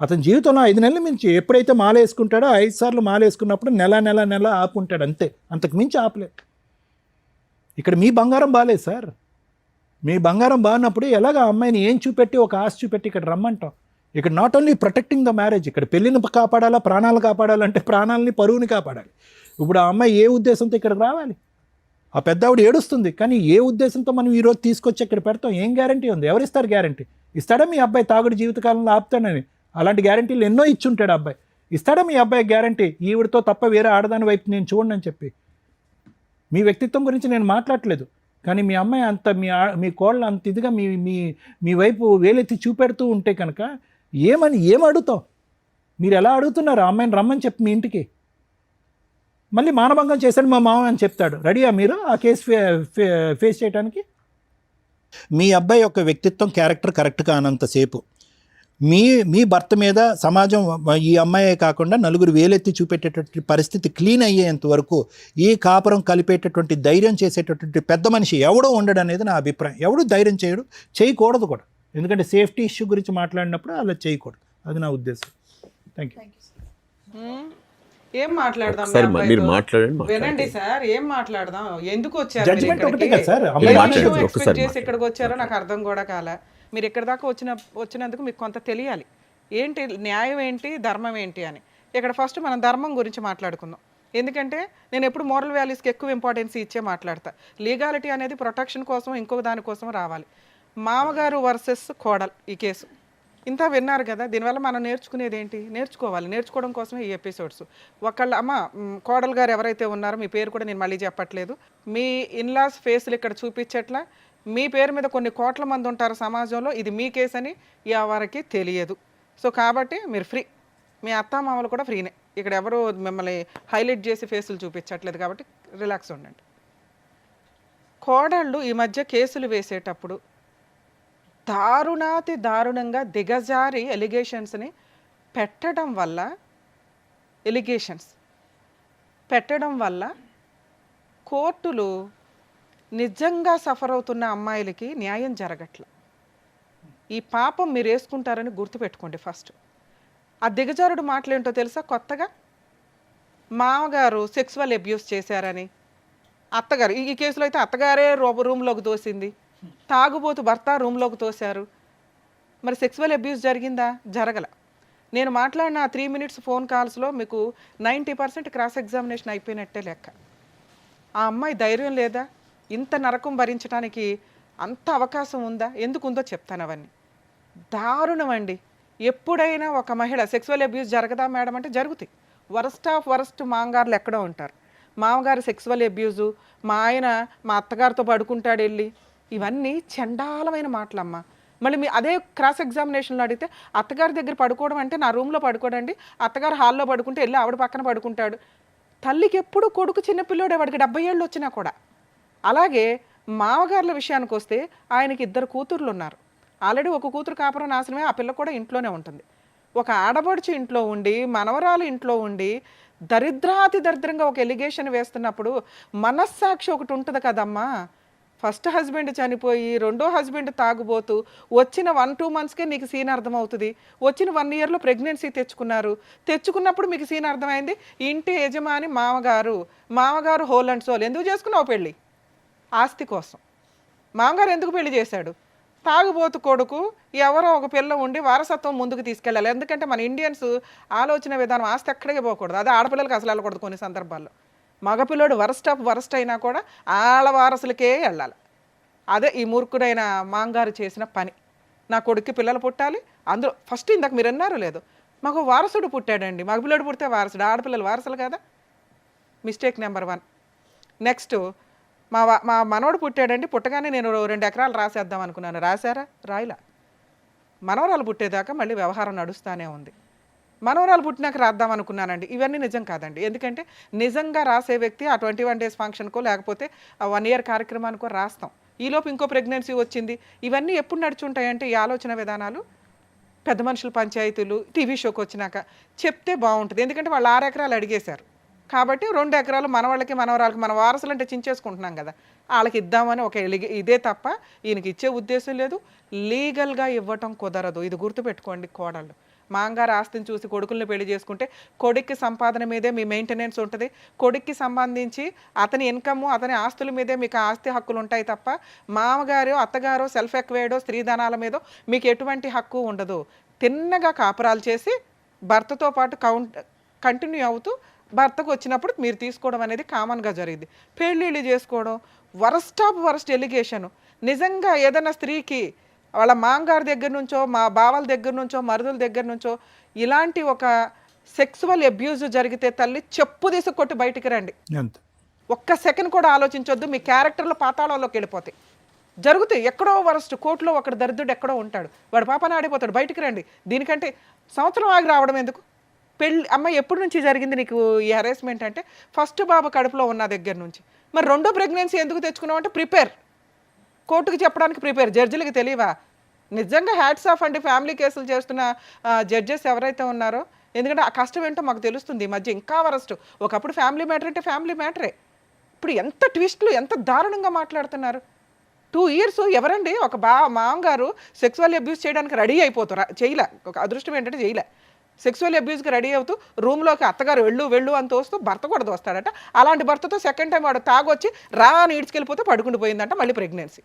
అతని జీవితంలో 5 నెలలు మించి ఎప్పుడైతే మాల వేసుకుంటాడో 5 సార్లు మాల వేసుకున్నప్పుడు నెల ఆపుంటాడు, అంతే, అంతకు మించి ఆపలే. ఇక్కడ మీ బంగారం బాగాలేదు సార్. మీ బంగారం బాగున్నప్పుడు ఎలాగ అమ్మాయిని ఏం చూపెట్టి ఒక ఆశ చూపెట్టి ఇక్కడ రమ్మంటాం? ఇక్కడ not only protecting the marriage, ఇక్కడ పెళ్ళిని కాపాడాలా, ప్రాణాలు కాపాడాలంటే ప్రాణాలని పరువుని కాపాడాలి. ఇప్పుడు ఆ అమ్మాయి ఏ ఉద్దేశంతో ఇక్కడికి రావాలి? ఆ పెద్ద ఆవిడ ఏడుస్తుంది, కానీ ఏ ఉద్దేశంతో మనం ఈరోజు తీసుకొచ్చి ఇక్కడ పెడతాం? ఏం గ్యారంటీ ఉంది? ఎవరిస్తారు గ్యారంటీ? ఇస్తాడా మీ అబ్బాయి తాగుడు జీవితకాలంలో ఆపుతాడని? అలాంటి గ్యారంటీలు ఎన్నో ఇచ్చుంటాడు అబ్బాయి. ఇస్తాడా మీ అబ్బాయి గ్యారంటీ ఈవిడతో తప్ప వేరే ఆడదాని వైపు నేను చూడండి అని చెప్పి? మీ వ్యక్తిత్వం గురించి నేను మాట్లాడట్లేదు, కానీ మీ అమ్మాయి అంత మీ కోళ్ళు అంత ఇదిగా మీ వైపు వేలెత్తి చూపెడుతూ ఉంటే కనుక ఏం అడుగుతాం? మీరు ఎలా అడుగుతున్నారు? ఆ అమ్మాయిని రమ్మని చెప్పి మీ ఇంటికి మళ్ళీ మానభంగం చేశాడు మా మామ అని చెప్తాడు. రెడీయా మీరు ఆ కేసు ఫేస్ చేయడానికి? మీ అబ్బాయి యొక్క వ్యక్తిత్వం క్యారెక్టర్ కరెక్ట్గా అనంతసేపు మీ భర్త మీద సమాజం ఈ అమ్మాయే కాకుండా నలుగురు వేలెత్తి చూపెట్టేటటువంటి పరిస్థితి క్లీన్ అయ్యేంత వరకు ఈ కాపురం కలిపేటటువంటి ధైర్యం చేసేటటువంటి పెద్ద మనిషి ఎవడో ఉండడు అనేది నా అభిప్రాయం. ఎవడు ధైర్యం చేయకూడదు కూడా, ఎందుకంటే సేఫ్టీ ఇష్యూ గురించి మాట్లాడినప్పుడు అలా చేయకూడదు. అది నా ఉద్దేశం. Thank you. ఏం మాట్లాడదాం? సార్ మీరు మాట్లాడండి. వినండి సార్, ఏం మాట్లాడదాం? ఎందుకు వచ్చారు? జడ్జిమెంట్ ఒకటే కదా సార్. ఎక్స్పెక్ట్ చేసి ఇక్కడికి వచ్చారో నాకు అర్థం కూడా కాలే. మీరు ఇక్కడి దాకా వచ్చినందుకు మీకు కొంత తెలియాలి, ఏంటి న్యాయం ఏంటి, ధర్మం ఏంటి అని. ఇక్కడ ఫస్ట్ మనం ధర్మం గురించి మాట్లాడుకుందాం. ఎందుకంటే నేను ఎప్పుడు మోరల్ వాల్యూస్కి ఎక్కువ ఇంపార్టెన్స్ ఇచ్చే మాట్లాడతా. లీగాలిటీ అనేది ప్రొటెక్షన్ కోసం ఇంకొక దానికోసం రావాలి. మామగారు వర్సెస్ కోడల్ ఈ కేసు ఇంత విన్నారు కదా. దీనివల్ల మనం నేర్చుకునేది ఏంటి? నేర్చుకోవడం కోసమే ఈ ఎపిసోడ్స్. అమ్మ కోడలు గారు ఎవరైతే ఉన్నారో, మీ పేరు కూడా నేను మళ్ళీ చెప్పట్లేదు, మీ ఇన్లాస్ ఫేస్లు ఇక్కడ చూపించట్లా. మీ పేరు మీద కొన్ని కోట్ల మంది ఉంటారు సమాజంలో, ఇది మీ కేసు అని ఎవరికి తెలియదు. సో కాబట్టి మీరు ఫ్రీ, మీ అత్తామామలు కూడా ఫ్రీనే, ఇక్కడ ఎవరు మిమ్మల్ని హైలైట్ చేసి ఫేసులు చూపించట్లేదు కాబట్టి రిలాక్స్ ఉండండి. కోడళ్ళు ఈ మధ్య కేసులు వేసేటప్పుడు దారుణాతి దారుణంగా దిగజారి ఎలిగేషన్స్ని పెట్టడం వల్ల కోర్టులు నిజంగా సఫర్ అవుతున్న అమ్మాయిలకి న్యాయం జరగట్ల. ఈ పాపం మీరు వేసుకుంటారని గుర్తుపెట్టుకోండి. ఫస్ట్ ఆ దిగజారుడు మాటలేంటో తెలుసా? కొత్తగా మామగారు సెక్సువల్ అబ్యూస్ చేశారని, అత్తగారు ఈ కేసులో అయితే అత్తగారే రూమ్లోకి తోసింది, తాగుబోతు భర్త రూమ్లోకి తోశారు. మరి సెక్సువల్ అబ్యూస్ జరిగిందా? జరగల. నేను మాట్లాడిన 3 minutes ఫోన్ కాల్స్లో మీకు 90% క్రాస్ ఎగ్జామినేషన్ అయిపోయినట్టే లెక్క. ఆ అమ్మాయి ధైర్యం లేదా? ఇంత నరకం భరించడానికి అంత అవకాశం ఉందా? ఎందుకు ఉందో చెప్తాను. అవన్నీ దారుణం అండి. ఎప్పుడైనా ఒక మహిళ సెక్సువల్ అబ్యూస్ జరగదా మేడం అంటే జరుగుతాయి. వరస్ట్ ఆఫ్ వరస్ట్ మామగారులు ఎక్కడో ఉంటారు. మామగారు సెక్సువల్ అబ్యూజు, మా ఆయన మా అత్తగారితో పడుకుంటాడు వెళ్ళి, ఇవన్నీ చండాలమైన మాటలమ్మా. మళ్ళీ మీ అదే క్రాస్ ఎగ్జామినేషన్లో అడిగితే అత్తగారి దగ్గర పడుకోవడం అంటే నా రూమ్లో పడుకోడండి, అత్తగారు హాల్లో పడుకుంటే వెళ్ళి ఆవిడ పక్కన పడుకుంటాడు. తల్లికి ఎప్పుడు కొడుకు చిన్నపిల్లోడే, వాడికి 70 ఏళ్ళు వచ్చినా కూడా. అలాగే మామగారుల విషయానికి వస్తే ఆయనకి 2 కూతుర్లు ఉన్నారు. ఆల్రెడీ ఒక కూతురు కాపురం నాశనమే, ఆ పిల్ల కూడా ఇంట్లోనే ఉంటుంది. ఒక ఆడబడుచు ఇంట్లో ఉండి, మనవరాలు ఇంట్లో ఉండి దరిద్రాతి దరిద్రంగా ఒక ఎలిగేషన్ వేస్తున్నప్పుడు మనస్సాక్షి ఒకటి ఉంటుంది కదమ్మా. ఫస్ట్ హస్బెండ్ చనిపోయి రెండో హస్బెండ్ తాగుబోతూ వచ్చిన 1-2 monthsకే నీకు సీన్ అర్థమవుతుంది. వచ్చిన 1 yearలో ప్రెగ్నెన్సీ తెచ్చుకున్నప్పుడు మీకు సీన్ అర్థమైంది. ఇంటి యజమాని మామగారు హోల్ అండ్ సోల్. ఎందుకు చేసుకున్నావు పెళ్ళి? ఆస్తి కోసం. మామగారు ఎందుకు పెళ్లి చేశాడు? తాగుబోతు కొడుకు ఎవరో ఒక పిల్ల ఉండి వారసత్వం ముందుకు తీసుకెళ్ళాలి. ఎందుకంటే మన ఇండియన్స్ ఆలోచన విధానం ఆస్తి ఎక్కడికి పోకూడదు. అదే ఆడపిల్లలకి అసలు వెళ్ళకూడదు. కొన్ని సందర్భాల్లో మగపిల్లడు వరస్ట్ ఆఫ్ వరస్ట్ అయినా కూడా ఆళ్ళ వారసులకే వెళ్ళాలి. అదే ఈ మూర్ఖుడైన మాంగారు చేసిన పని. నా కొడుక్కి పిల్లలు పుట్టాలి, అందులో ఫస్ట్ ఇందాక మీరు అన్నారో లేదో, మాకు వారసుడు పుట్టాడండి. మగపిల్లడు పుడితే వారసుడు, ఆడపిల్లలు వారసులు కదా. Mistake number 1. నెక్స్ట్ మా మనవడు పుట్టాడండి, పుట్టగానే నేను 2 ఎకరాలు రాసేద్దాం అనుకున్నాను. రాశారా? రాయిలా. మనవరాలు పుట్టేదాకా మళ్ళీ వ్యవహారం నడుస్తూనే ఉంది. మనవరాలు పుట్టినాక రాద్దాం అనుకున్నానండి. ఇవన్నీ నిజం కాదండి. ఎందుకంటే నిజంగా రాసే వ్యక్తి ఆ 21 days ఫంక్షన్కో లేకపోతే ఆ 1 year కార్యక్రమానికో రాస్తాం. ఈలోపు ఇంకో ప్రెగ్నెన్సీ వచ్చింది. ఇవన్నీ ఎప్పుడు నడుచుంటాయంటే ఈ ఆలోచన విధానాలు పెద్ద మనుషుల పంచాయతీలు టీవీ షోకి వచ్చినాక చెప్తే బాగుంటుంది. ఎందుకంటే వాళ్ళు 6 ఎకరాలు అడిగేశారు కాబట్టి 2 ఎకరాలు మనవాళ్ళకి మనవరాలకి, మన వారసులు అంటే చించేసుకుంటున్నాం కదా, వాళ్ళకి ఇద్దామని ఒక ఇదే తప్ప ఈయనకి ఇచ్చే ఉద్దేశం లేదు. లీగల్గా ఇవ్వటం కుదరదు. ఇది గుర్తుపెట్టుకోండి కోడళ్ళు. మాంగారు ఆస్తిని చూసి కొడుకుల్ని పెళ్లి చేసుకుంటే కొడుక్కి సంపాదన మీదే మీ మెయింటెనెన్స్ ఉంటుంది. కొడుక్కి సంబంధించి అతని ఇన్కమ్, అతని ఆస్తుల మీదే మీకు ఆస్తి హక్కులు ఉంటాయి తప్ప మామగారు అత్తగారో సెల్ఫ్ ఎక్వైర్డో స్త్రీధనాల మీదో మీకు ఎటువంటి హక్కు ఉండదు. తిన్నగా కాపురాలు చేసి భర్తతో పాటు కంటిన్యూ అవుతూ భర్తకు వచ్చినప్పుడు మీరు తీసుకోవడం అనేది కామన్గా జరిగింది. పెళ్ళిళ్ళు చేసుకోవడం వరస్ట్ ఆఫ్ వరస్ట్ ఎలిగేషను. నిజంగా ఏదైనా స్త్రీకి వాళ్ళ మాంగారి దగ్గర నుంచో, మా బావల దగ్గర నుంచో, మరుదుల దగ్గర నుంచో ఇలాంటి ఒక సెక్సువల్ అబ్యూజ్ జరిగితే తల్లి చెప్పు తీసి కొట్టి బయటికి రండి. ఒక్క సెకండ్ కూడా ఆలోచించొద్దు. మీ క్యారెక్టర్లో పాతాళంలోకి వెళ్ళిపోతాయి. జరుగుతాయి. ఎక్కడో వరస్ట్ కోర్టులో ఒకడు దరిద్రుడు ఎక్కడో ఉంటాడు, వాడు పాపన ఆడిపోతాడు. బయటికి రండి. దీనికంటే సంవత్సరం ఆగి రావడం ఎందుకు? పెళ్ళి అమ్మాయి ఎప్పటి నుంచి జరిగింది నీకు ఈ హెరాస్మెంట్ అంటే ఫస్ట్ బాబు కడుపులో ఉన్న దగ్గర నుంచి. మరి రెండో ప్రెగ్నెన్సీ ఎందుకు తెచ్చుకున్నావు అంటే ప్రిపేర్, కోర్టుకి చెప్పడానికి ప్రిపేర్. జడ్జిలకి తెలియవా? నిజంగా హ్యాట్స్ ఆఫ్ అండి ఫ్యామిలీ కేసులు చేస్తున్న జడ్జెస్ ఎవరైతే ఉన్నారో. ఎందుకంటే ఆ కష్టం ఏంటో మాకు తెలుస్తుంది. ఈ మధ్య ఇంకా వరస్ట్. ఒకప్పుడు ఫ్యామిలీ మ్యాటర్ అంటే ఫ్యామిలీ మ్యాటరే, ఇప్పుడు ఎంత ట్విస్టులు, ఎంత దారుణంగా మాట్లాడుతున్నారు. 2 years ఎవరండి ఒక మామగారు సెక్సువల్ అబ్యూస్ చేయడానికి రెడీ అయిపోతారు. చేయలే, ఒక అదృష్టం ఏంటంటే చేయలే. సెక్సువల్ అబ్యూస్కి రెడీ అవుతూ రూమ్లోకి అత్తగారు వెళ్ళు అని తోస్తూ భర్త కూడా దోస్తాడట. అలాంటి భర్తతో సెకండ్ టైం వాడు తాగొచ్చి అని ఈడ్చుకెళ్ళిపోతే పడుకుంటూ పోయిందంట. మళ్ళీ ప్రెగ్నెన్సీ.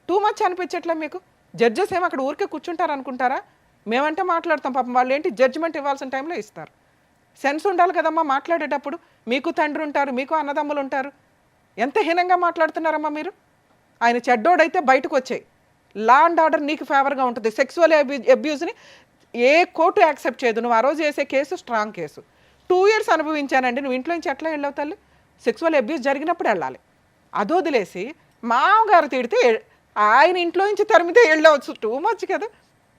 టూ మచ్ అనిపించట్లే మీకు? జడ్జెస్ ఏమో అక్కడ ఊరికే కూర్చుంటారు అనుకుంటారా? మేమంటే మాట్లాడతాం, పాపం వాళ్ళు ఏంటి జడ్జిమెంట్ ఇవ్వాల్సిన టైంలో ఇస్తారు. సెన్స్ ఉండాలి కదమ్మా మాట్లాడేటప్పుడు. మీకు తండ్రి ఉంటారు, మీకు అన్నదమ్ములు ఉంటారు. ఎంత హీనంగా మాట్లాడుతున్నారమ్మా మీరు. ఆయన చెడ్డోడైతే బయటకు వచ్చాయి. లా అండ్ ఆర్డర్ నీకు ఫేవర్గా ఉంటుంది. సెక్సువల్ అబ్యూస్ని ఏ కోర్టు యాక్సెప్ట్ చేయదు. నువ్వు ఆ రోజు చేసే కేసు స్ట్రాంగ్ కేసు. 2 years అనుభవించానండి. నువ్వు ఇంట్లో నుంచి ఎట్లా వెళ్ళావు తల్లి? సెక్సువల్ అబ్యూస్ జరిగినప్పుడు వెళ్ళాలి. అదొదిలేసి మామగారు తిడితే ఆయన ఇంట్లో నుంచి తరిమితే వెళ్ళవచ్చు. టూ మచ్ కదా.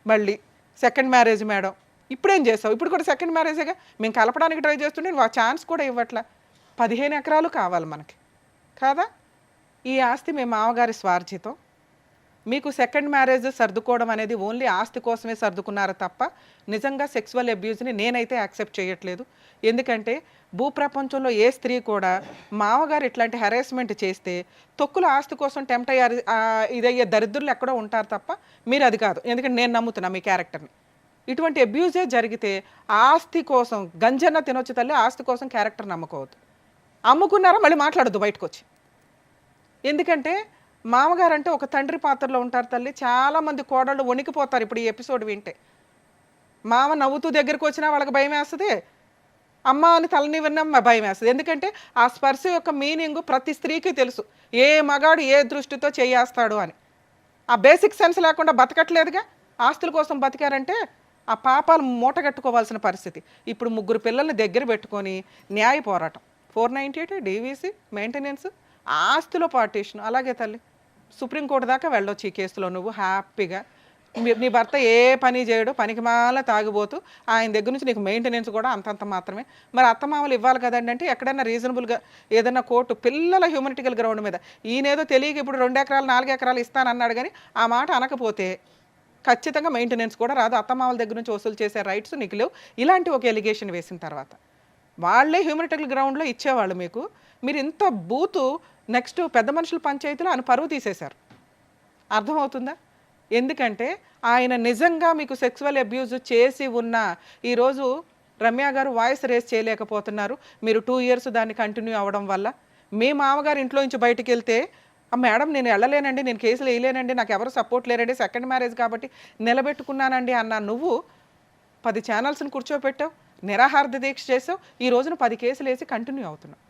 మళ్ళీ సెకండ్ మ్యారేజ్ మేడం, ఇప్పుడేం చేస్తావు? ఇప్పుడు కూడా సెకండ్ మ్యారేజేగా. మేము కలపడానికి ట్రై చేస్తుంటే నువ్వు ఆ ఛాన్స్ కూడా ఇవ్వట్లా. 15 ఎకరాలు కావాలి మనకి కాదా? ఈ ఆస్తి మీ మామగారి స్వార్జితం. మీకు సెకండ్ మ్యారేజ్ సర్దుకోవడం అనేది ఓన్లీ ఆస్తి కోసమే సర్దుకున్నారు తప్ప నిజంగా సెక్సువల్ అబ్యూజ్ని నేనైతే యాక్సెప్ట్ చేయట్లేదు. ఎందుకంటే భూప్రపంచంలో ఏ స్త్రీ కూడా మామగారు ఇట్లాంటి హెరాస్మెంట్ చేస్తే తొక్కుల ఆస్తి కోసం టెంప్ట్ అయ్యారు ఇదయ్యే దరిద్రులు ఎక్కడో ఉంటారు తప్ప మీరు అది కాదు. ఎందుకంటే నేను నమ్ముతున్నా మీ క్యారెక్టర్ని. ఇటువంటి అబ్యూజే జరిగితే ఆస్తి కోసం గంజన్న తినొచ్చు తల్లి, ఆస్తి కోసం క్యారెక్టర్ నమ్ముకోవద్దు. అమ్ముకున్నారా మళ్ళీ మాట్లాడద్దు బయటకు వచ్చి. ఎందుకంటే మామగారు అంటే ఒక తండ్రి పాత్రలో ఉంటారు తల్లి. చాలామంది కోడళ్ళు వణికిపోతారు ఇప్పుడు ఈ ఎపిసోడ్ వింటే. మామ నవ్వుతూ దగ్గరికి వచ్చినా వాళ్ళకి భయం వేస్తుంది, అమ్మ అని తలని విన్నా భయం వేస్తుంది. ఎందుకంటే ఆ స్పర్శ యొక్క మీనింగ్ ప్రతి స్త్రీకి తెలుసు. ఏ మగాడు ఏ దృష్టితో చేయేస్తాడు అని. ఆ బేసిక్ సెన్స్ లేకుండా బతకట్లేదుగా. ఆస్తుల కోసం బతికారంటే ఆ పాపాలు మూటగట్టుకోవాల్సిన పరిస్థితి. ఇప్పుడు 3 పిల్లల్ని దగ్గర పెట్టుకొని న్యాయ పోరాటం, 498 డీవీసీ, మెయింటెనెన్స్, ఆస్తుల పార్టీషన్. అలాగే తల్లి సుప్రీంకోర్టు దాకా వెళ్ళొచ్చు ఈ కేసులో నువ్వు హ్యాపీగా. నీ భర్త ఏ పని చేయడు, పనికి మాల తాగిపోతూ, ఆయన దగ్గర నుంచి నీకు మెయింటెనెన్స్ కూడా అంతంత మాత్రమే. మరి అత్తమామలు ఇవ్వాలి కదండి అంటే ఎక్కడైనా రీజనబుల్గా ఏదైనా కోర్టు పిల్లల హ్యూమనిటికల్ గ్రౌండ్ మీద ఈయనేదో తెలియక ఇప్పుడు 2 ఎకరాలు 4 ఎకరాలు ఇస్తానన్నాడు కానీ ఆ మాట అనకపోతే ఖచ్చితంగా మెయింటెనెన్స్ కూడా రాదు. అత్తమామల దగ్గర నుంచి వసూలు చేసే రైట్స్ నీకు లేవు. ఇలాంటి ఒక ఎలిగేషన్ వేసిన తర్వాత వాళ్ళే హ్యూమనిటికల్ గ్రౌండ్లో ఇచ్చేవాళ్ళు మీకు. మీరు ఇంత బూతు నెక్స్ట్ పెద్ద మనుషుల పంచాయతీలో ఆయన పరువు తీసేశారు. అర్థమవుతుందా? ఎందుకంటే ఆయన నిజంగా మీకు సెక్సువల్ అబ్యూజ్ చేసి ఉన్న ఈరోజు రమ్య గారు వాయిస్ రేస్ చేయలేకపోతున్నారు. మీరు 2 ఇయర్స్ దాన్ని కంటిన్యూ అవ్వడం వల్ల. మీ మామగారు ఇంట్లో నుంచి బయటికి వెళ్తే మేడం నేను వెళ్ళలేనండి, నేను కేసులు వేయలేనండి, నాకు ఎవరు సపోర్ట్ లేరండి, సెకండ్ మ్యారేజ్ కాబట్టి నిలబెట్టుకున్నానండి అన్న నువ్వు 10 ఛానల్స్ని కూర్చోపెట్టావు, నిరాహార దీక్ష చేసావు. ఈ రోజున 10 కేసులు వేసి కంటిన్యూ అవుతున్నావు.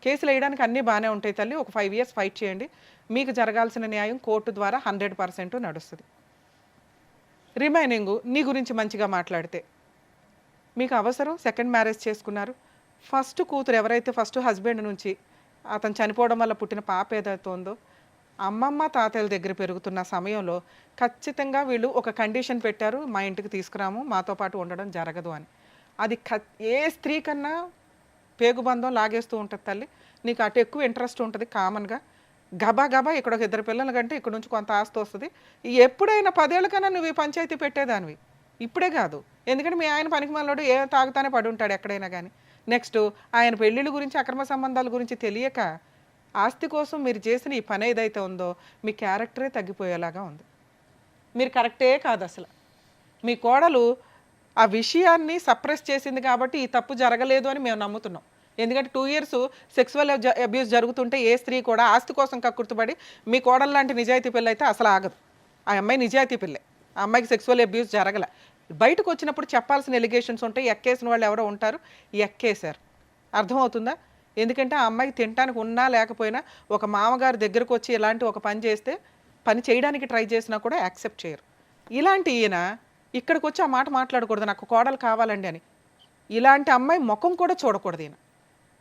కేసులు వేయడానికి అన్నీ బాగానే ఉంటాయి తల్లి. ఒక 5 ఇయర్స్ ఫైట్ చేయండి. మీకు జరగాల్సిన న్యాయం కోర్టు ద్వారా 100% నడుస్తుంది. రిమైనింగ్ నీ గురించి మంచిగా మాట్లాడితే మీకు అవసరం సెకండ్ మ్యారేజ్ చేసుకున్నారు. ఫస్ట్ కూతురు ఎవరైతే ఫస్ట్ హస్బెండ్ నుంచి అతను చనిపోవడం వల్ల పుట్టిన పాప ఏదైతే ఉందో అమ్మమ్మ తాతయ్యల దగ్గర పెరుగుతున్న సమయంలో ఖచ్చితంగా వీళ్ళు ఒక కండిషన్ పెట్టారు, మా ఇంటికి తీసుకురాము, మాతో పాటు ఉండడం జరగదు అని. అది ఏ స్త్రీ కన్నా పేగుబంధం లాగేస్తూ ఉంటుంది తల్లి. నీకు అటు ఎక్కువ ఇంట్రెస్ట్ ఉంటుంది కామన్గా. గబా గబా ఇక్కడ ఒక 2 పిల్లల కంటే ఇక్కడ నుంచి కొంత ఆస్తి వస్తుంది. ఎప్పుడైనా 10 ఏళ్ళకన్నా నువ్వు ఈ పంచాయతీ పెట్టేదానివి, ఇప్పుడే కాదు. ఎందుకంటే మీ ఆయన పనికి మనలోడు ఏ తాగుతానే పడి ఉంటాడు ఎక్కడైనా కానీ. నెక్స్ట్ ఆయన పెళ్ళిళ్ళ గురించి అక్రమ సంబంధాల గురించి తెలియక ఆస్తి కోసం మీరు చేసిన ఈ పని ఏదైతే ఉందో మీ క్యారెక్టరే తగ్గిపోయేలాగా ఉంది. మీరు కరెక్టే కాదు అసలు. మీ కోడలు ఆ విషయాన్ని సప్రెస్ చేసింది కాబట్టి ఈ తప్పు జరగలేదు అని మేము నమ్ముతున్నాం. ఎందుకంటే 2 ఇయర్స్ సెక్సువల్ అబ్యూస్ జరుగుతుంటే ఏ స్త్రీ కూడా ఆస్తి కోసం కక్కుర్తుపడి మీ కోడలు లాంటి నిజాయితీ పిల్ల అయితే అసలు ఆగదు. ఆ అమ్మాయి నిజాయితీ పిల్లే, ఆ అమ్మాయికి సెక్సువల్ అబ్యూస్ జరగలే. బయటకు వచ్చినప్పుడు చెప్పాల్సిన ఎలిగేషన్స్ ఉంటాయి. ఎక్కేసిన వాళ్ళు ఎవరో ఉంటారు, ఎక్కేశారు. అర్థమవుతుందా? ఎందుకంటే ఆ అమ్మాయికి తినడానికి ఉన్నా లేకపోయినా ఒక మామగారి దగ్గరకు వచ్చి ఇలాంటి ఒక పని చేస్తే పని చేయడానికి ట్రై చేసినా కూడా యాక్సెప్ట్ చేయరు. ఇలాంటి ఈయన ఇక్కడికి వచ్చి ఆ మాట మాట్లాడకూడదు, నాకు కోడలు కావాలండి అని. ఇలాంటి అమ్మాయి ముఖం కూడా చూడకూడదు.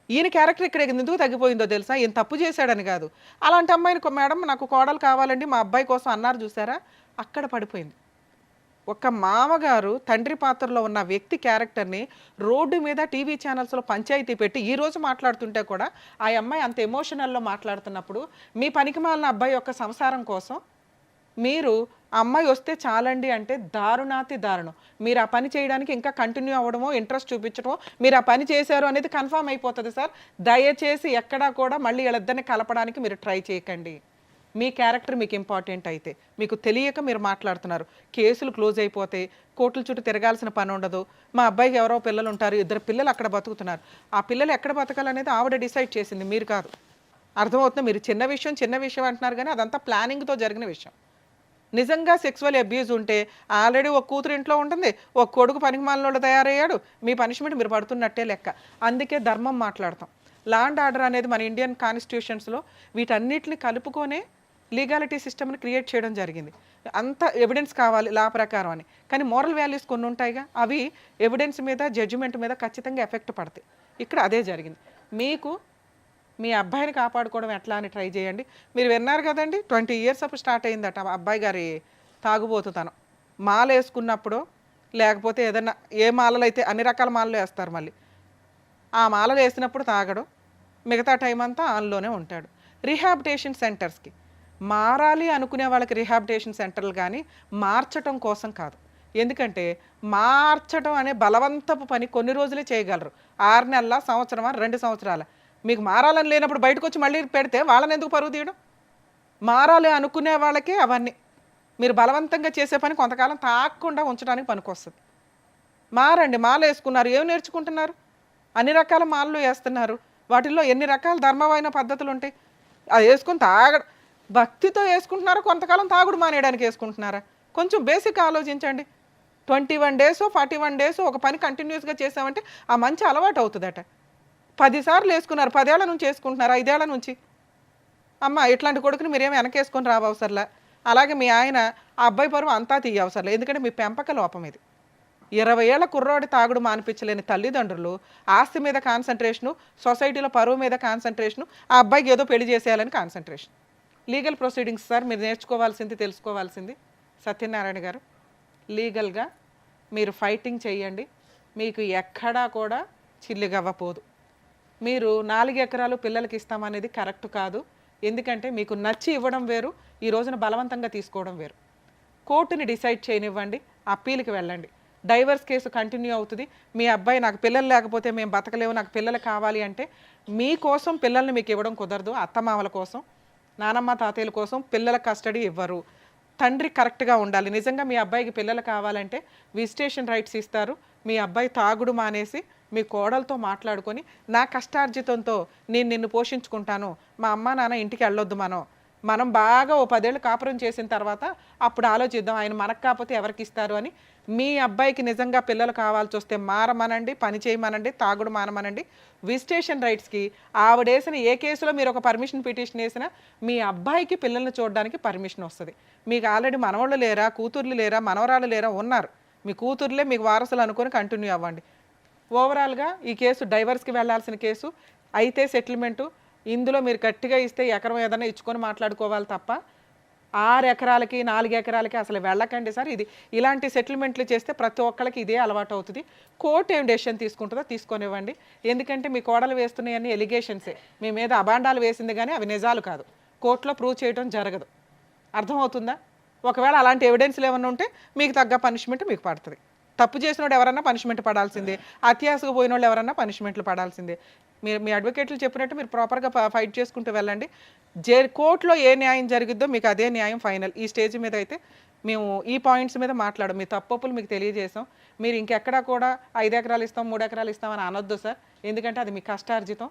ఈయన క్యారెక్టర్ ఇక్కడ ఎందుకు తగ్గిపోయిందో తెలుసా? ఈయన తప్పు చేశాడని కాదు. అలాంటి అమ్మాయిని మేడం నాకు కోడలు కావాలండి మా అబ్బాయి కోసం అన్నారు చూసారా, అక్కడ పడిపోయింది. ఒక మామగారు తండ్రి పాత్రలో ఉన్న వ్యక్తి క్యారెక్టర్ని రోడ్డు మీద టీవీ ఛానల్స్లో పంచాయతీ పెట్టి ఈరోజు మాట్లాడుతుంటే కూడా ఆ అమ్మాయి అంత ఎమోషనల్లో మాట్లాడుతున్నప్పుడు మీ పనికిమాలిన అబ్బాయి యొక్క సంసారం కోసం మీరు అమ్మాయి వస్తే చాలండి అంటే దారుణాతి దారుణం. మీరు ఆ పని చేయడానికి ఇంకా కంటిన్యూ అవ్వడమో ఇంట్రెస్ట్ చూపించడమో మీరు ఆ పని చేశారు అనేది కన్ఫర్మ్ అయిపోతుంది సార్. దయచేసి ఎక్కడా కూడా మళ్ళీ వీళ్ళిద్దరిని కలపడానికి మీరు ట్రై చేయకండి. మీ క్యారెక్టర్ మీకు ఇంపార్టెంట్ అయితే మీకు తెలియక మీరు మాట్లాడుతున్నారు. కేసులు క్లోజ్ అయిపోతే కోర్టుల చుట్టూ తిరగాల్సిన పని ఉండదు. మా అబ్బాయికి ఎవరో పిల్లలు ఉంటారు, 2 పిల్లలు అక్కడ బతుకుతున్నారు. ఆ పిల్లలు ఎక్కడ బతకాలనేది ఆవిడ డిసైడ్ చేసింది, మీరు కాదు. అర్థమవుతుంది? మీరు చిన్న విషయం అంటున్నారు కానీ అదంతా ప్లానింగ్తో జరిగిన విషయం. నిజంగా సెక్సువల్ అబ్యూజ్ ఉంటే ఆల్రెడీ ఒక కూతురు ఇంట్లో ఉంటుంది, ఒక కొడుకు పనికిమాలినోళ్ళు తయారయ్యాడు, మీ పనిష్మెంట్ మీరు పడుతున్నట్టే లెక్క. అందుకే ధర్మం మాట్లాడతాం. లా అండ్ ఆర్డర్ అనేది మన ఇండియన్ కాన్స్టిట్యూషన్స్లో వీటన్నిటిని కలుపుకొనే లీగాలిటీ సిస్టమ్ని క్రియేట్ చేయడం జరిగింది. అంత ఎవిడెన్స్ కావాలి లా ప్రకారం అని. కానీ మోరల్ వాల్యూస్ కొన్ని ఉంటాయిగా, అవి ఎవిడెన్స్ మీద జడ్జిమెంట్ మీద ఖచ్చితంగా ఎఫెక్ట్ పడతాయి. ఇక్కడ అదే జరిగింది. మీకు మీ అబ్బాయిని కాపాడుకోవడం ఎట్లా అని ట్రై చేయండి. మీరు విన్నారు కదండి, 20 ఇయర్స్ అప్పుడు స్టార్ట్ అయిందట అబ్బాయి గారి తాగుబోతుతనం. మాల వేసుకున్నప్పుడు లేకపోతే ఏదన్నా ఏ మాలలు అయితే అన్ని రకాల మాలలు వేస్తారు మళ్ళీ ఆ మాలలు వేసినప్పుడు తాగడం, మిగతా టైం అంతా ఆన్లోనే ఉంటాడు. రీహాబిటేషన్ సెంటర్స్కి మారాలి అనుకునే వాళ్ళకి రీహాబిటేషన్ సెంటర్లు కానీ మార్చటం కోసం కాదు. ఎందుకంటే మార్చడం అనే బలవంతపు పని కొన్ని రోజులే చేయగలరు, 6 నెలల, సంవత్సరమా, 2 సంవత్సరాల. మీకు మారాలని లేనప్పుడు బయటకు వచ్చి మళ్ళీ పెడితే వాళ్ళని ఎందుకు పరువు తీయడం? మారాలి అనుకునే వాళ్ళకే అవన్నీ. మీరు బలవంతంగా చేసే పని కొంతకాలం తాగకుండా ఉంచడానికి పనికొస్తుంది. మారండి, మాల వేసుకున్నారు, ఏం నేర్చుకుంటున్నారు? అన్ని రకాల మాలలు వేస్తున్నారు, వాటిల్లో ఎన్ని రకాల ధర్మమైన పద్ధతులు ఉంటాయి. అది వేసుకుని భక్తితో వేసుకుంటున్నారా, కొంతకాలం తాగుడు మానేయడానికి వేసుకుంటున్నారా? కొంచెం బేసిక్ ఆలోచించండి. 21 days 41 days ఒక పని కంటిన్యూస్గా చేసామంటే ఆ మంచి అలవాటు అవుతుందట. 10 సార్లు వేసుకున్నారు, 10 ఏళ్ల నుంచి వేసుకుంటున్నారు, 5 ఏళ్ల నుంచి. అమ్మ ఇట్లాంటి కొడుకుని మీరేమి వెనకేసుకొని రావసరలా. అలాగే మీ ఆయన ఆ అబ్బాయి పరువు అంతా తీయవసరలే, ఎందుకంటే మీ పెంపక లోపం ఇది. 20 ఏళ్ల కుర్రోడి తాగుడు మానిపించలేని తల్లిదండ్రులు ఆస్తి మీద కాన్సన్ట్రేషను, సొసైటీలో పరువు మీద కాన్సన్ట్రేషను, ఆ అబ్బాయికి ఏదో పెళ్లి చేసేయాలని కాన్సన్ట్రేషన్. లీగల్ ప్రొసీడింగ్స్ సార్ మీరు నేర్చుకోవాల్సింది, తెలుసుకోవాల్సింది సత్యనారాయణ గారు. లీగల్గా మీరు ఫైటింగ్ చేయండి, మీకు ఎక్కడా కూడా చిల్లిగవ్వపోదు. మీరు 4 ఎకరాలు పిల్లలకి ఇస్తామనేది కరెక్ట్ కాదు. ఎందుకంటే మీకు నచ్చి ఇవ్వడం వేరు, ఈ రోజున బలవంతంగా తీసుకోవడం వేరు. కోర్టుని డిసైడ్ చేయనివ్వండి, అప్పీల్కి వెళ్ళండి. డైవర్స్ కేసు కంటిన్యూ అవుతుంది. మీ అబ్బాయి నాకు పిల్లలు లేకపోతే మేము బతకలేము, నాకు పిల్లలు కావాలి అంటే మీకోసం పిల్లల్ని మీకు ఇవ్వడం కుదరదు. అత్తమామల కోసం, నానమ్మ తాతయ్యల కోసం పిల్లల కస్టడీ ఇవ్వరు. తండ్రి కరెక్ట్గా ఉండాలి. నిజంగా మీ అబ్బాయికి పిల్లలు కావాలంటే విజిటేషన్ రైట్స్ ఇస్తారు. మీ అబ్బాయి తాగుడు మానేసి మీ కోడలతో మాట్లాడుకొని నా కష్టార్జితంతో నేను నిన్ను పోషించుకుంటాను, మా అమ్మ నాన్న ఇంటికి వెళ్ళొద్దు, మనం బాగా ఓ 10 ఏళ్ళు కాపురం చేసిన తర్వాత అప్పుడు ఆలోచిద్దాం ఆయన మనకు కాకపోతే ఎవరికి ఇస్తారు అని. మీ అబ్బాయికి నిజంగా పిల్లలు కావాల్సి వస్తే మారమనండి, పని చేయమనండి, తాగుడు మానమనండి. విజిటేషన్ రైట్స్కి ఆవిడేసిన ఏ కేసులో మీరు ఒక పర్మిషన్ పిటిషన్ వేసినా మీ అబ్బాయికి పిల్లల్ని చూడడానికి పర్మిషన్ వస్తుంది. మీకు ఆల్రెడీ మనవాళ్ళు లేరా, కూతుర్లు లేరా, మనవరాళ్ళు లేరా, ఉన్నారు. మీ కూతుర్లే మీకు వారసులు అనుకొని కంటిన్యూ అవ్వండి. ఓవరాల్గా ఈ కేసు డైవర్స్కి వెళ్లాల్సిన కేసు అయితే సెటిల్మెంటు. ఇందులో మీరు గట్టిగా ఇస్తే ఎకరం ఏదైనా ఇచ్చుకొని మాట్లాడుకోవాలి తప్ప 6 ఎకరాలకి 4 ఎకరాలకి అసలు వెళ్ళకండి సార్. ఇది ఇలాంటి సెటిల్మెంట్లు చేస్తే ప్రతి ఒక్కళ్ళకి ఇదే అలవాటు అవుతుంది. కోర్టు ఏం డెసిషన్ తీసుకుంటుందో తీసుకొనివ్వండి. ఎందుకంటే మీ కోడలు వేస్తున్నాయన్నీ ఎలిగేషన్సే, మీ మీద అబాండాలు వేసింది కానీ అవి నిజాలు కాదు. కోర్టులో ప్రూవ్ చేయడం జరగదు. అర్థమవుతుందా? ఒకవేళ అలాంటి ఎవిడెన్స్లు ఏమన్నా ఉంటే మీకు తగ్గ పనిష్మెంట్ మీకు పడుతుంది. తప్పు చేసినోడు ఎవరన్నా పనిష్మెంట్ పడాల్సిందే, అత్యాసకు పోయిన వాళ్ళు ఎవరన్నా పనిష్మెంట్లు పడాల్సిందే. మీరు మీ అడ్వకేట్లు చెప్పినట్టు మీరు ప్రాపర్గా ఫైట్ చేసుకుంటూ వెళ్ళండి. కోర్టులో ఏ న్యాయం జరిగిద్దో మీకు అదే న్యాయం ఫైనల్. ఈ స్టేజ్ మీద అయితే మేము ఈ పాయింట్స్ మీద మాట్లాడం, మీ తప్పులు మీకు తెలియజేసాం. మీరు ఇంకెక్కడా కూడా 5 ఎకరాలు ఇస్తాం, 3 ఎకరాలు ఇస్తామని అనొద్దు సార్. ఎందుకంటే అది మీ కష్టార్జితం.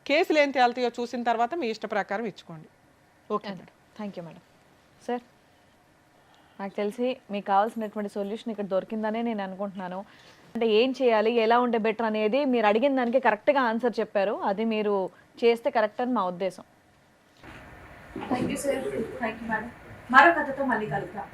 కేసులు ఏం తేలుతాయో చూసిన తర్వాత మీ ఇష్ట ప్రకారం ఇచ్చుకోండి. Okay madam, thank you madam. Sir నాకు తెలిసి మీకు కావాల్సినటువంటి సొల్యూషన్ ఇక్కడ దొరికిందనే నేను అనుకుంటున్నాను. అంటే ఏం చేయాలి, ఎలా ఉంటే బెటర్ అనేది మీరు అడిగిన దానికి కరెక్ట్గా ఆన్సర్ చెప్పారు. అది మీరు చేస్తే కరెక్ట్ అని మా ఉద్దేశం. Thank you sir, thank you madam. మరో కథతో మళ్ళీ కలుద్దాం.